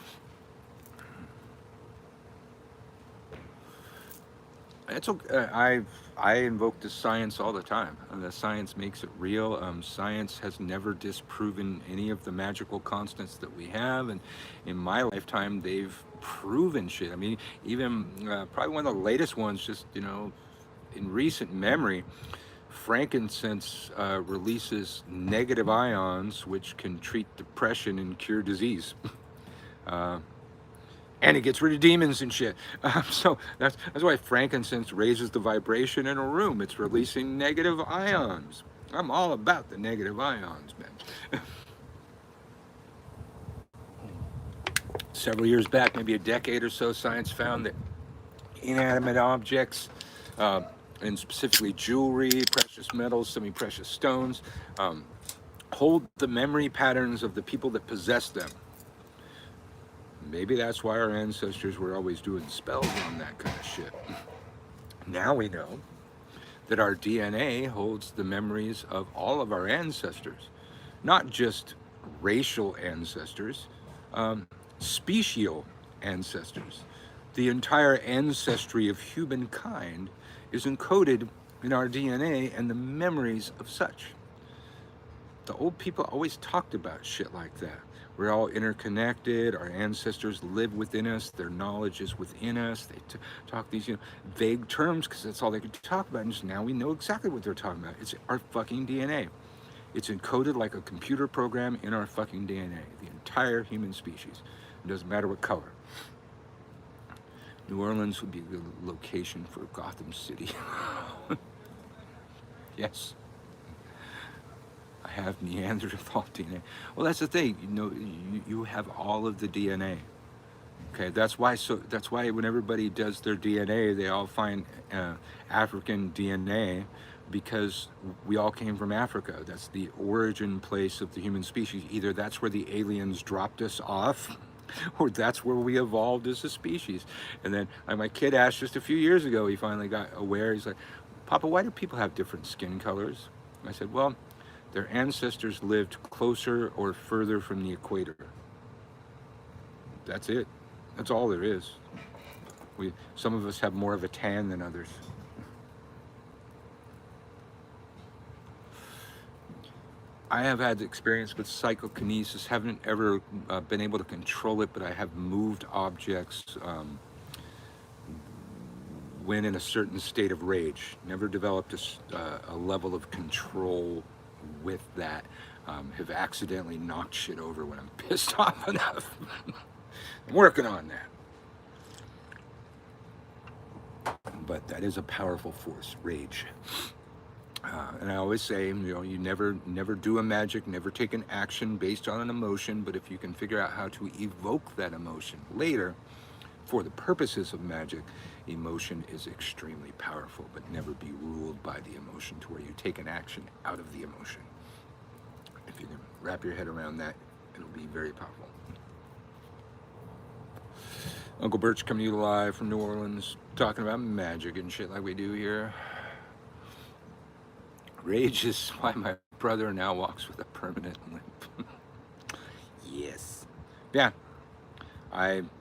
It's okay. I invoke the science all the time. The science makes it real. Science has never disproven any of the magical constants that we have, and in my lifetime, they've proven shit. I mean, even probably one of the latest ones, just you know, in recent memory, frankincense releases negative ions, which can treat depression and cure disease. And it gets rid of demons and shit. So that's why frankincense raises the vibration in a room. It's releasing negative ions. I'm all about the negative ions, man. Several years back, maybe a decade or so, science found that inanimate objects, and specifically jewelry, precious metals, semi-precious stones, hold the memory patterns of the people that possess them. Maybe that's why our ancestors were always doing spells on that kind of shit. Now we know that our DNA holds the memories of all of our ancestors, not just racial ancestors, special ancestors. The entire ancestry of humankind is encoded in our DNA and the memories of such. The old people always talked about shit like that. We're all interconnected. Our ancestors live within us. Their knowledge is within us. They talk these, you know, vague terms because that's all they could talk about. And just now we know exactly what they're talking about. It's our fucking DNA. It's encoded like a computer program in our fucking DNA. The entire human species. It doesn't matter what color. New Orleans would be a good location for Gotham City. Yes. I have Neanderthal DNA. Well, that's the thing. You know, you have all of the DNA. Okay, that's why when everybody does their DNA, they all find African DNA because we all came from Africa. That's the origin place of the human species. Either that's where the aliens dropped us off, or that's where we evolved as a species. And then my kid asked just a few years ago, he finally got aware. He's like, Papa, why do people have different skin colors? I said, well, their ancestors lived closer or further from the equator. That's it. That's all there is. Some of us have more of a tan than others. I have had experience with psychokinesis. Haven't ever been able to control it, but I have moved objects when in a certain state of rage. Never developed a level of control with that. Have accidentally knocked shit over when I'm pissed off enough. I'm working on that. But that is a powerful force, rage. And I always say, you know, you never do a magic, never take an action based on an emotion, but if you can figure out how to evoke that emotion later, for the purposes of magic, emotion is extremely powerful, but never be ruled by the emotion to where you take an action out of the emotion. If you can wrap your head around that, it'll be very powerful. Uncle Birch coming to you live from New Orleans, talking about magic and shit like we do here. Rage is why my brother now walks with a permanent limp. Yes. Yeah.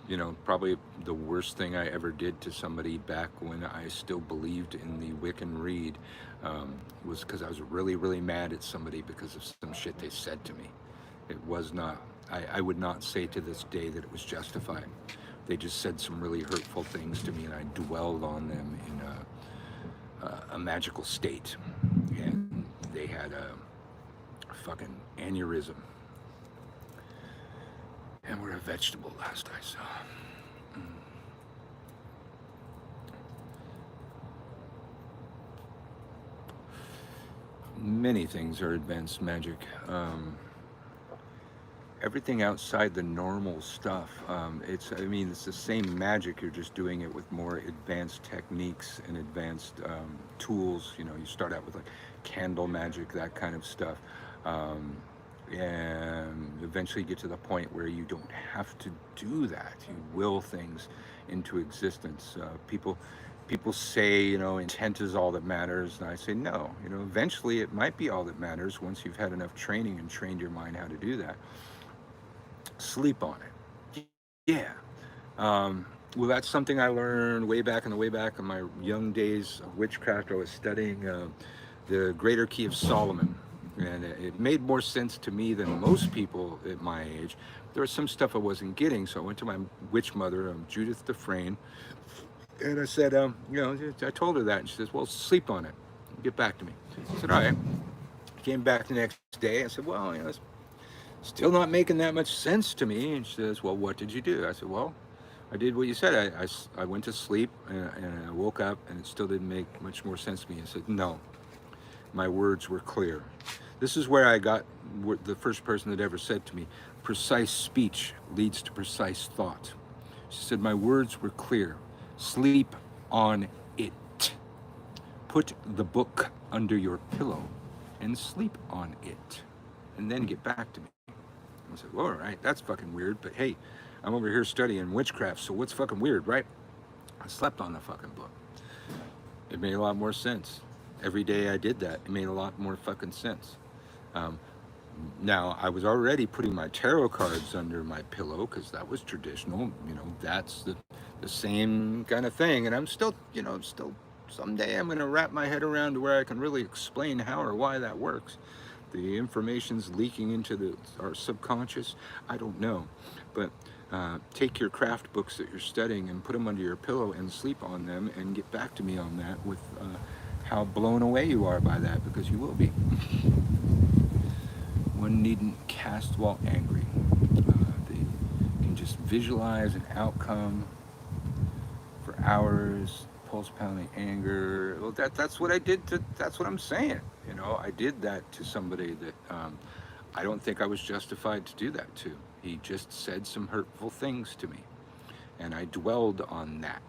You know, probably the worst thing I ever did to somebody back when I still believed in the Wiccan Reed was because I was really, really mad at somebody because of some shit they said to me. It was not, I would not say to this day that it was justified. They just said some really hurtful things to me, and I dwelled on them in a magical state. And they had a fucking aneurysm. And we're a vegetable last I saw. Many things are advanced magic. Everything outside the normal stuff. It's the same magic. You're just doing it with more advanced techniques and advanced tools. You know, you start out with like candle magic, that kind of stuff. And eventually get to the point where you don't have to do that. You will things into existence. People say, you know, intent is all that matters, and I say no. You know, eventually it might be all that matters once you've had enough training and trained your mind how to do that. Sleep on it. Yeah. Well, that's something I learned way back in my young days of witchcraft. I was studying the Greater Key of Solomon. And it made more sense to me than most people at my age. There was some stuff I wasn't getting, so I went to my witch mother, Judith Dufresne, and I said, you know, I told her that, and she says, well, sleep on it, get back to me. I said, all right. Came back the next day. I said, well, you know, it's still not making that much sense to me. And she says, well, what did you do? I said, well, I did what you said. I went to sleep, and I woke up, and it still didn't make much more sense to me. I said, no, my words were clear. This is where I got the first person that ever said to me, precise speech leads to precise thought. She said, my words were clear. Sleep on it. Put the book under your pillow and sleep on it. And then get back to me. I said, well, all right, that's fucking weird, but hey, I'm over here studying witchcraft, so what's fucking weird, right? I slept on the fucking book. It made a lot more sense. Every day I did that, it made a lot more fucking sense. Now, I was already putting my tarot cards under my pillow because that was traditional. You know, that's the same kind of thing. And I'm still, you know, someday I'm going to wrap my head around to where I can really explain how or why that works. The information's leaking into our subconscious. I don't know. But take your craft books that you're studying and put them under your pillow and sleep on them and get back to me on that with how blown away you are by that, because you will be. One needn't cast while angry. They can just visualize an outcome for hours, pulse pounding anger. Well, that's what I did that's what I'm saying. You know, I did that to somebody that I don't think I was justified to do that to. He just said some hurtful things to me. And I dwelled on that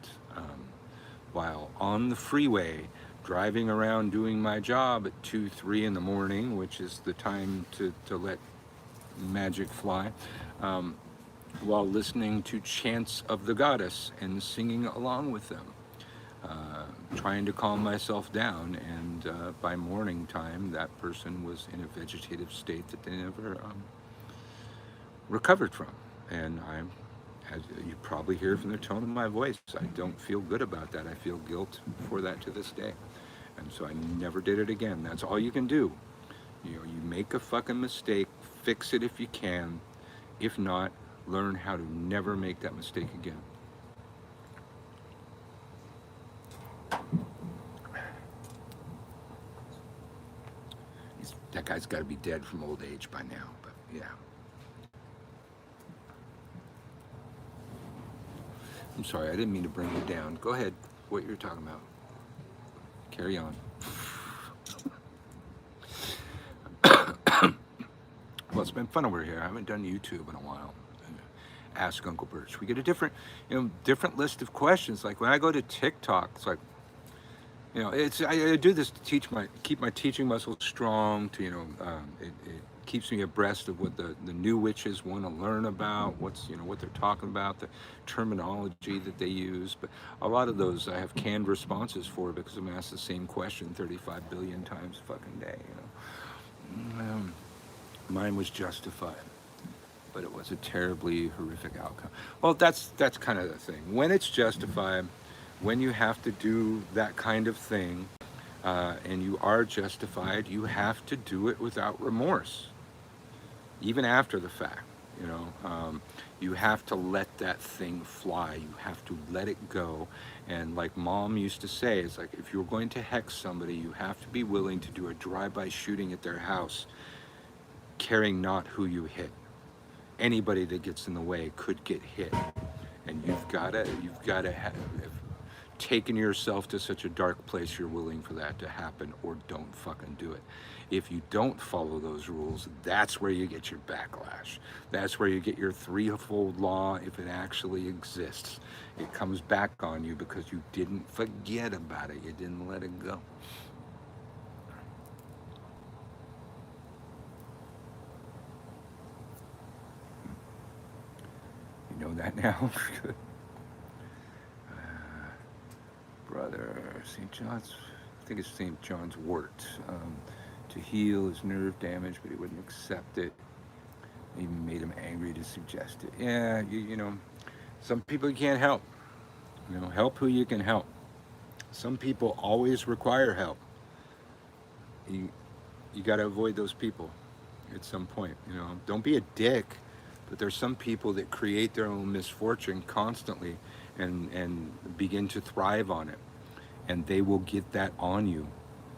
while on the freeway, driving around doing my job at 2, 3 in the morning, which is the time to let magic fly, while listening to chants of the goddess and singing along with them, trying to calm myself down. And by morning time, that person was in a vegetative state that they never recovered from. And as you probably hear from the tone of my voice, I don't feel good about that. I feel guilt for that to this day. And so I never did it again. That's all you can do. You know, you make a fucking mistake, fix it if you can. If not, learn how to never make that mistake again. guy's got to be dead from old age by now, but yeah. I'm sorry, I didn't mean to bring you down. Go ahead, what you're talking about. Carry on. Well, it's been fun over here. I haven't done YouTube in a while. Ask Uncle Birch. We get a different, different list of questions. Like when I go to TikTok, it's like, I do this to keep my teaching muscles strong. To it keeps me abreast of what the new witches want to learn about. What they're talking about, the terminology that they use. But a lot of those I have canned responses for because I'm asked the same question 35 billion times a fucking day. Mine was justified, but it was a terribly horrific outcome. Well, that's kind of the thing. When it's justified, when you have to do that kind of thing, and you are justified, you have to do it without remorse, even after the fact. You have to let that thing fly. You have to let it go. And like Mom used to say, it's like if you're going to hex somebody, you have to be willing to do a drive-by shooting at their house, caring not who you hit. Anybody that gets in the way could get hit, and you've got to have taken yourself to such a dark place you're willing for that to happen, or don't fucking do it. If you don't follow those rules, that's where you get your backlash. That's where you get your threefold law, if it actually exists. It comes back on you because you didn't forget about it. You didn't let it go. You know that now? Good. Brother, St. John's, I think it's St. John's wort, to heal his nerve damage, but he wouldn't accept it. Even made him angry to suggest it. Yeah, some people you can't help. Help who you can help. Some people always require help. You got to avoid those people at some point. Don't be a dick, but there's some people that create their own misfortune constantly and begin to thrive on it, and they will get that on you.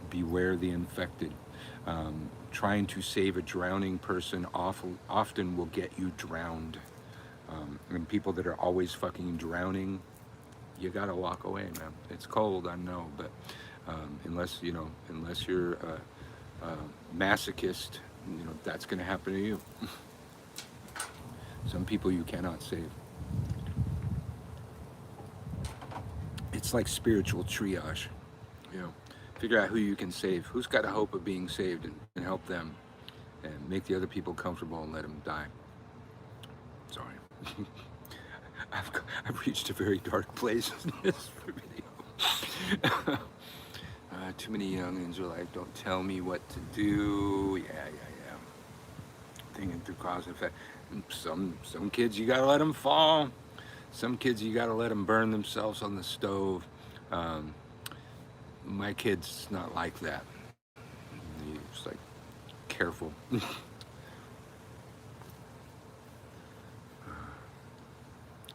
Beware the infected. Trying to save a drowning person often will get you drowned. And people that are always fucking drowning, you gotta walk away, man. It's cold, I know, but unless you're a masochist, that's gonna happen to you. Some people you cannot save. It's like spiritual triage. Figure out who you can save, who's got a hope of being saved, and help them, and make the other people comfortable and let them die. Sorry. I've reached a very dark place in this video. Too many youngins are like, don't tell me what to do. Yeah. Thinking through cause and effect. Some kids you gotta let them fall. Some kids you gotta let them burn themselves on the stove. My kid's not like that. He's like, careful.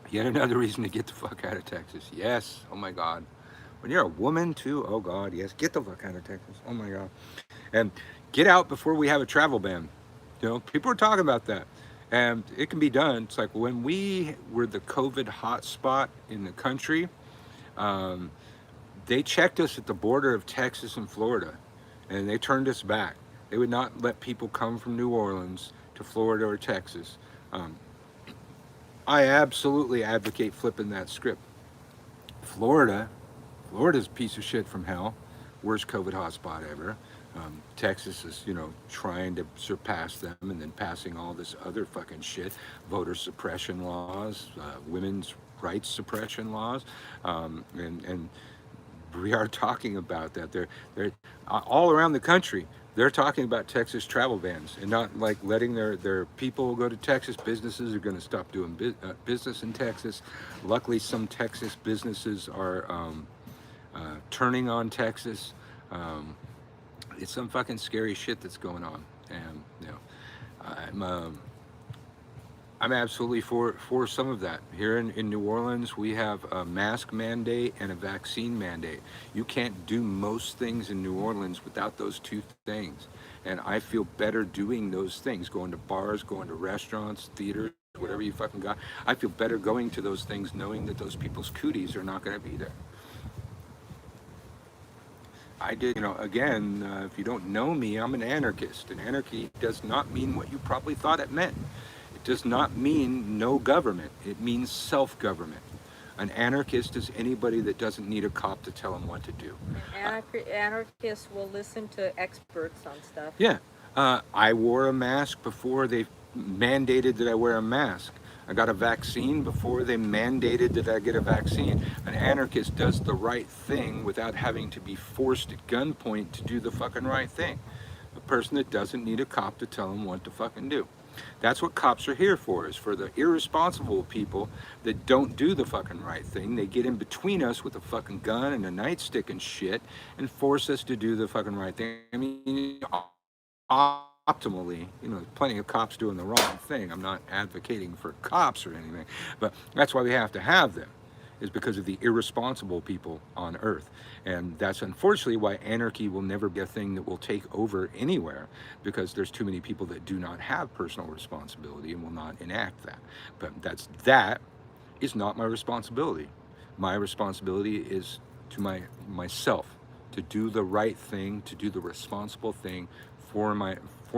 Yet another reason to get the fuck out of Texas. Yes, oh my God. When you're a woman too, oh God, yes, get the fuck out of Texas. Oh my God. And get out before we have a travel ban. People are talking about that. And it can be done. It's like when we were the COVID hotspot in the country, they checked us at the border of Texas and Florida, and they turned us back. They would not let people come from New Orleans to Florida or Texas. I absolutely advocate flipping that script. Florida's a piece of shit from hell. Worst COVID hotspot ever. Texas is, trying to surpass them and then passing all this other fucking shit. Voter suppression laws, women's rights suppression laws, and we are talking about that. They're all around the country. They're talking about Texas travel bans and not like letting their people go to Texas. Businesses are going to stop doing business in Texas. Luckily, some Texas businesses are turning on Texas. It's some fucking scary shit that's going on, and I'm absolutely for some of that. Here in New Orleans, we have a mask mandate and a vaccine mandate. You can't do most things in New Orleans without those two things. And I feel better doing those things, going to bars, going to restaurants, theaters, whatever you fucking got. I feel better going to those things knowing that those people's cooties are not going to be there. I did, again, if you don't know me, I'm an anarchist. And anarchy does not mean what you probably thought it meant. It does not mean no government. It means self-government. An anarchist is anybody that doesn't need a cop to tell them what to do. Anarchists will listen to experts on stuff. Yeah. I wore a mask before they mandated that I wear a mask. I got a vaccine before they mandated that I get a vaccine. An anarchist does the right thing without having to be forced at gunpoint to do the fucking right thing. A person that doesn't need a cop to tell them what to fucking do. That's what cops are here for, is for the irresponsible people that don't do the fucking right thing. They get in between us with a fucking gun and a nightstick and shit and force us to do the fucking right thing. I mean, optimally, plenty of cops doing the wrong thing. I'm not advocating for cops or anything, but that's why we have to have them, is because of the irresponsible people on earth. And that's unfortunately why anarchy will never be a thing that will take over anywhere, because there's too many people that do not have personal responsibility and will not enact that. But that is not my responsibility. My responsibility is to myself, to do the right thing, to do the responsible thing for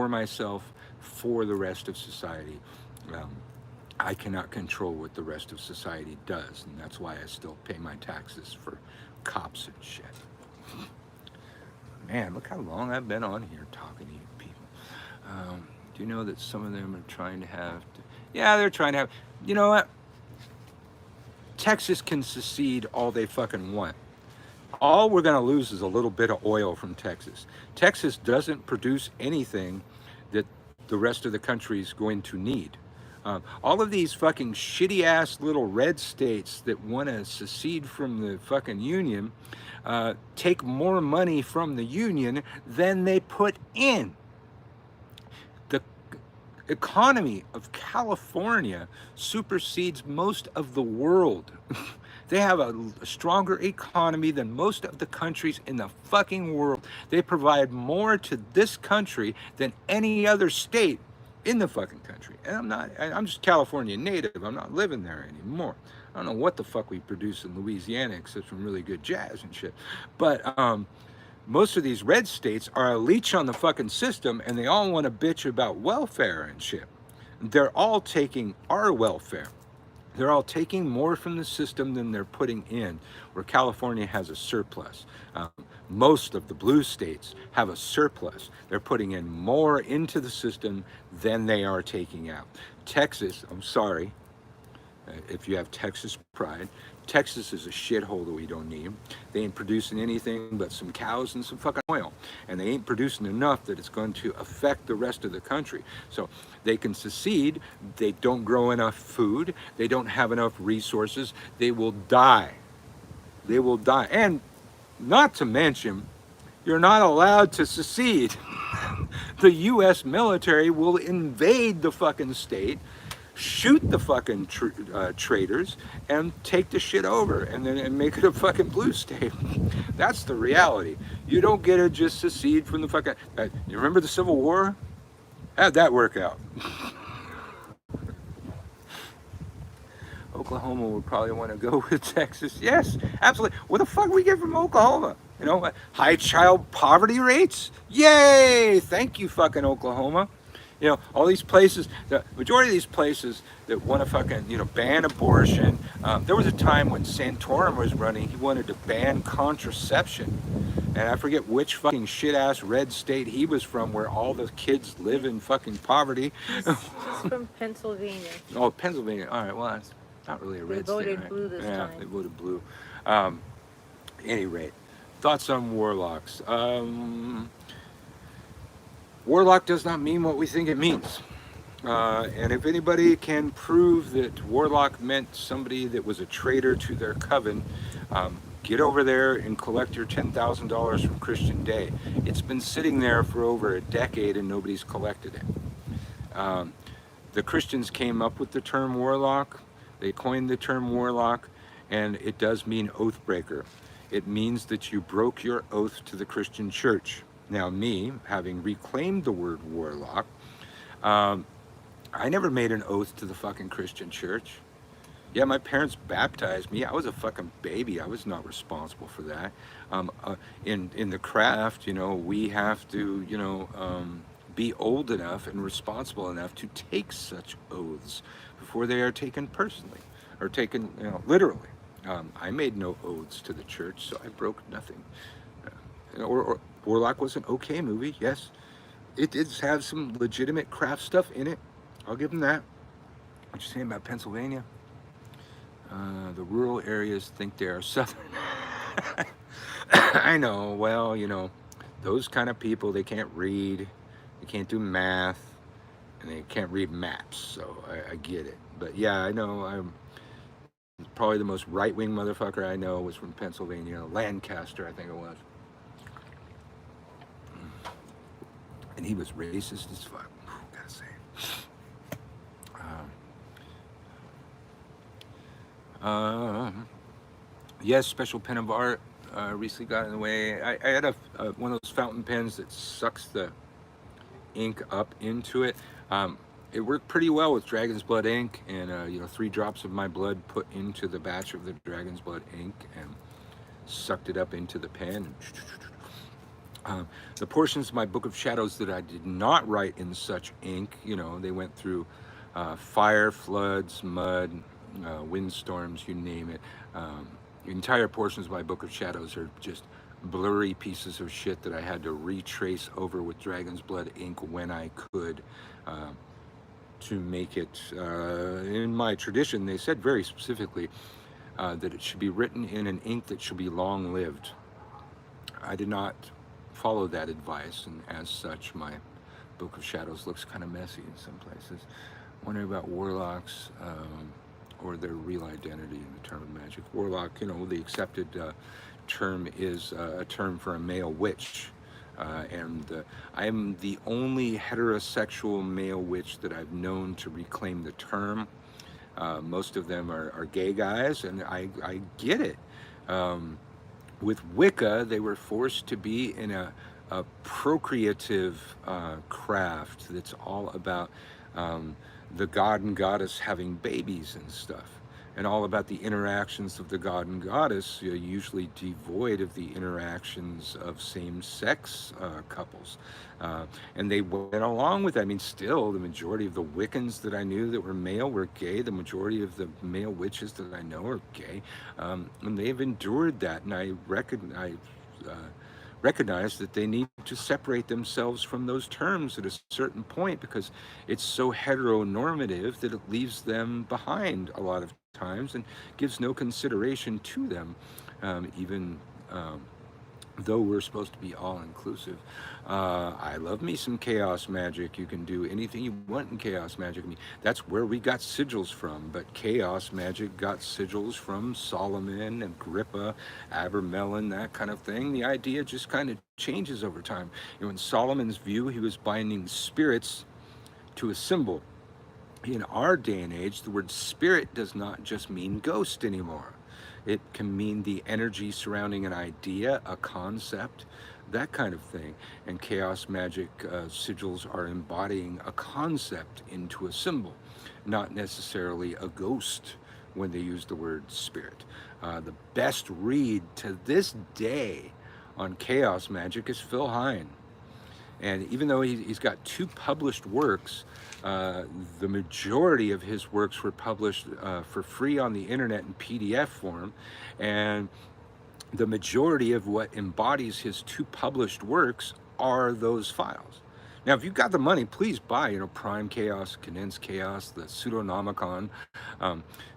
myself, for the rest of society. I cannot control what the rest of society does, and that's why I still pay my taxes for cops and shit. Man, look how long I've been on here talking to you people. Do you know that some of them are trying to have... Yeah, they're trying to have... You know what? Texas can secede all they fucking want. All we're going to lose is a little bit of oil from Texas. Texas doesn't produce anything that the rest of the country is going to need. All of these fucking shitty ass little red states that want to secede from the fucking union take more money from the union than they put in. The economy of California supersedes most of the world. They have a stronger economy than most of the countries in the fucking world. They provide more to this country than any other state in the fucking country. And I'm just California native. I'm not living there anymore. I don't know what the fuck we produce in Louisiana except some really good jazz and shit. But most of these red states are a leech on the fucking system, and they all want to bitch about welfare and shit. They're all taking our welfare. They're all taking more from the system than they're putting in, where California has a surplus. Most of the blue states have a surplus. They're putting in more into the system than they are taking out. Texas, I'm sorry, if you have Texas pride, Texas is a shithole that we don't need. They ain't producing anything but some cows and some fucking oil. And they ain't producing enough that it's going to affect the rest of the country. So they can secede. They don't grow enough food. They don't have enough resources. They will die. They will die. And not to mention, you're not allowed to secede. The U.S. military will invade the fucking state, shoot the fucking traitors, and take the shit over, and make it a fucking blue state. That's the reality. You don't get to just secede from the fucking... you remember the Civil War? How'd that work out? Oklahoma would probably want to go with Texas. Yes, absolutely. What the fuck we get from Oklahoma? High child poverty rates? Yay! Thank you, fucking Oklahoma. All these places, the majority of these places that want to fucking, ban abortion. There was a time when Santorum was running, he wanted to ban contraception. And I forget which fucking shit-ass red state he was from, where all the kids live in fucking poverty. He's from Pennsylvania. Oh, Pennsylvania. All right, well, that's not really a red state, right? They voted blue this time. Yeah, they voted blue. Any rate, thoughts on warlocks. Warlock does not mean what we think it means. And if anybody can prove that warlock meant somebody that was a traitor to their coven, get over there and collect your $10,000 from Christian Day. It's been sitting there for over a decade and nobody's collected it. The Christians came up with the term warlock. They coined the term warlock, and it does mean oath breaker. It means that you broke your oath to the Christian church. Now, me, having reclaimed the word warlock, I never made an oath to the fucking Christian church. Yeah, my parents baptized me. I was a fucking baby. I was not responsible for that. In the craft, you know, we have to, you know, be old enough and responsible enough to take such oaths before they are taken personally or taken, you know, literally. I made no oaths to the church, so I broke nothing. Or Warlock was an okay movie, yes. It did have some legitimate craft stuff in it. I'll give them that. What you saying about Pennsylvania? The rural areas think they are southern. I know, well, you know, those kind of people, they can't read, they can't do math, and they can't read maps, so I get it. But yeah, I know, I'm probably the most right-wing motherfucker I know was from Pennsylvania, Lancaster, I think it was. And he was racist as fuck, gotta say. Yes, special pen of art recently got in the way. I had one of those fountain pens that sucks the ink up into it. It worked pretty well with Dragon's Blood ink, and you know, 3 drops of my blood put into the batch of the Dragon's Blood ink and sucked it up into the pen. The portions of my Book of Shadows that I did not write in such ink, you know, they went through fire, floods, mud, windstorms, you name it. Entire portions of my Book of Shadows are just blurry pieces of shit that I had to retrace over with Dragon's Blood ink when I could, to make it, in my tradition, they said very specifically that it should be written in an ink that should be long-lived. I did not follow that advice, and as such, my Book of Shadows looks kind of messy in some places. Wondering about warlocks, or their real identity in the term of magic. Warlock, you know, the accepted term is a term for a male witch. And I am the only heterosexual male witch that I've known to reclaim the term. Most of them are gay guys, and I get it. With Wicca, they were forced to be in a procreative craft that's all about the god and goddess having babies and stuff, and all about the interactions of the god and goddess, usually devoid of the interactions of same-sex couples. And they went along with that. I mean, still, the majority of the Wiccans that I knew that were male were gay. The majority of the male witches that I know are gay. And they've endured that, and I recognize that they need to separate themselves from those terms at a certain point, because it's so heteronormative that it leaves them behind a lot of times and gives no consideration to them, even though we're supposed to be all-inclusive. I love me some chaos magic. You can do anything you want in chaos magic. I mean, that's where we got sigils from, but chaos magic got sigils from Solomon, Agrippa, Abermelin, that kind of thing. The idea just kind of changes over time. You know, in Solomon's view, he was binding spirits to a symbol. In our day and age, the word spirit does not just mean ghost anymore. It can mean the energy surrounding an idea, a concept, that kind of thing. And chaos magic sigils are embodying a concept into a symbol, not necessarily a ghost when they use the word spirit. The best read to this day on chaos magic is Phil Hine. And even though he's got 2 published works, the majority of his works were published for free on the internet in PDF form, and the majority of what embodies his 2 published works are those files. Now, if you've got the money, please buy, you know, Prime Chaos, Condensed Chaos, the Pseudonomicon.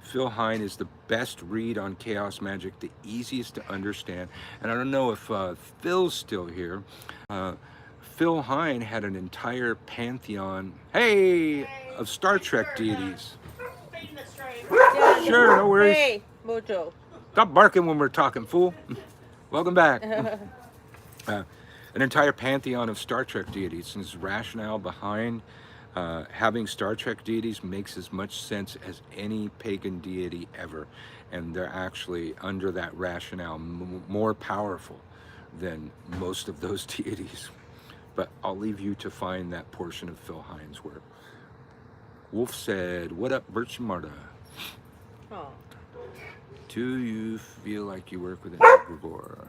Phil Hine is the best read on chaos magic, the easiest to understand. And I don't know if Phil's still here. Phil Hine had an entire pantheon, of Star Trek deities. Sure, no worries. Hey, Mojo. Stop barking when we're talking, fool. Welcome back. An entire pantheon of Star Trek deities, and his rationale behind Having Star Trek deities makes as much sense as any pagan deity ever, and they're actually, under that rationale, more powerful than most of those deities. But I'll leave you to find that portion of Phil Hines' work. Wolf said, "What up, Birch and Marta? Oh. Do you feel like you work with an egregore?"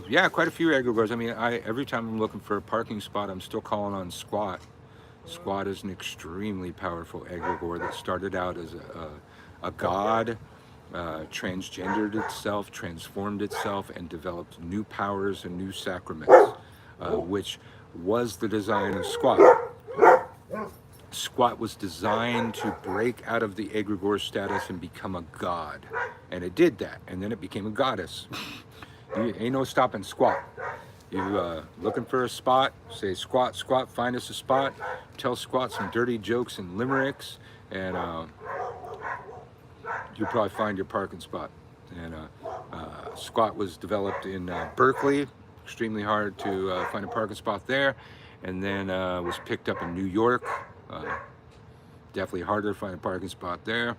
Yeah, quite a few egregores. I mean, every time I'm looking for a parking spot, I'm still calling on Squat. Squat is an extremely powerful egregore that started out as a god, transgendered itself, transformed itself, and developed new powers and new sacraments, which was the design of Squat. Squat was designed to break out of the egregore status and become a god, and it did that, and then it became a goddess. Ain't no stopping Squat. You looking for a spot, say Squat, Squat, find us a spot, tell Squat some dirty jokes and limericks, and you'll probably find your parking spot. And Squat was developed in Berkeley, extremely hard to find a parking spot there, and then was picked up in New York, definitely harder to find a parking spot there.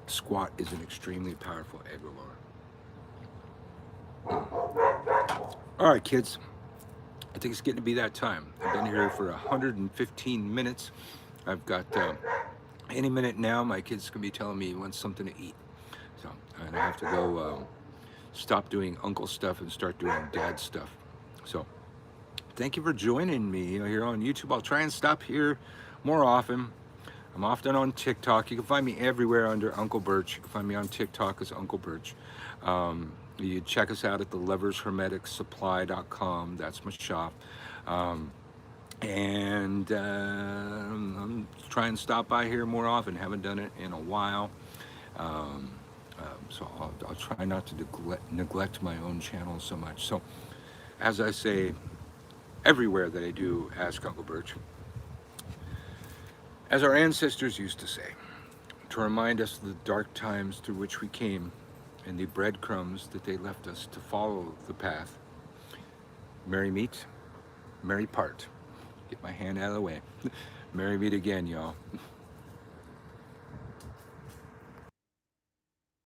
Squat is an extremely powerful egregore. All right, kids, I think it's getting to be that time. I've been here for 115 minutes. I've got any minute now, my kid's gonna be telling me he wants something to eat. So, and I have to go stop doing uncle stuff and start doing dad stuff. So, thank you for joining me here on YouTube. I'll try and stop here more often. I'm often on TikTok. You can find me everywhere under Uncle Birch. You can find me on TikTok as Uncle Birch. You check us out at thelovershermeticsupply.com. That's my shop. I'm trying to stop by here more often. Haven't done it in a while. So I'll try not to neglect my own channel so much. So, as I say everywhere that I do Ask Uncle Birch, as our ancestors used to say, to remind us of the dark times through which we came and the breadcrumbs that they left us to follow the path. Merry meet, merry part. Get my hand out of the way. Merry meet again, y'all.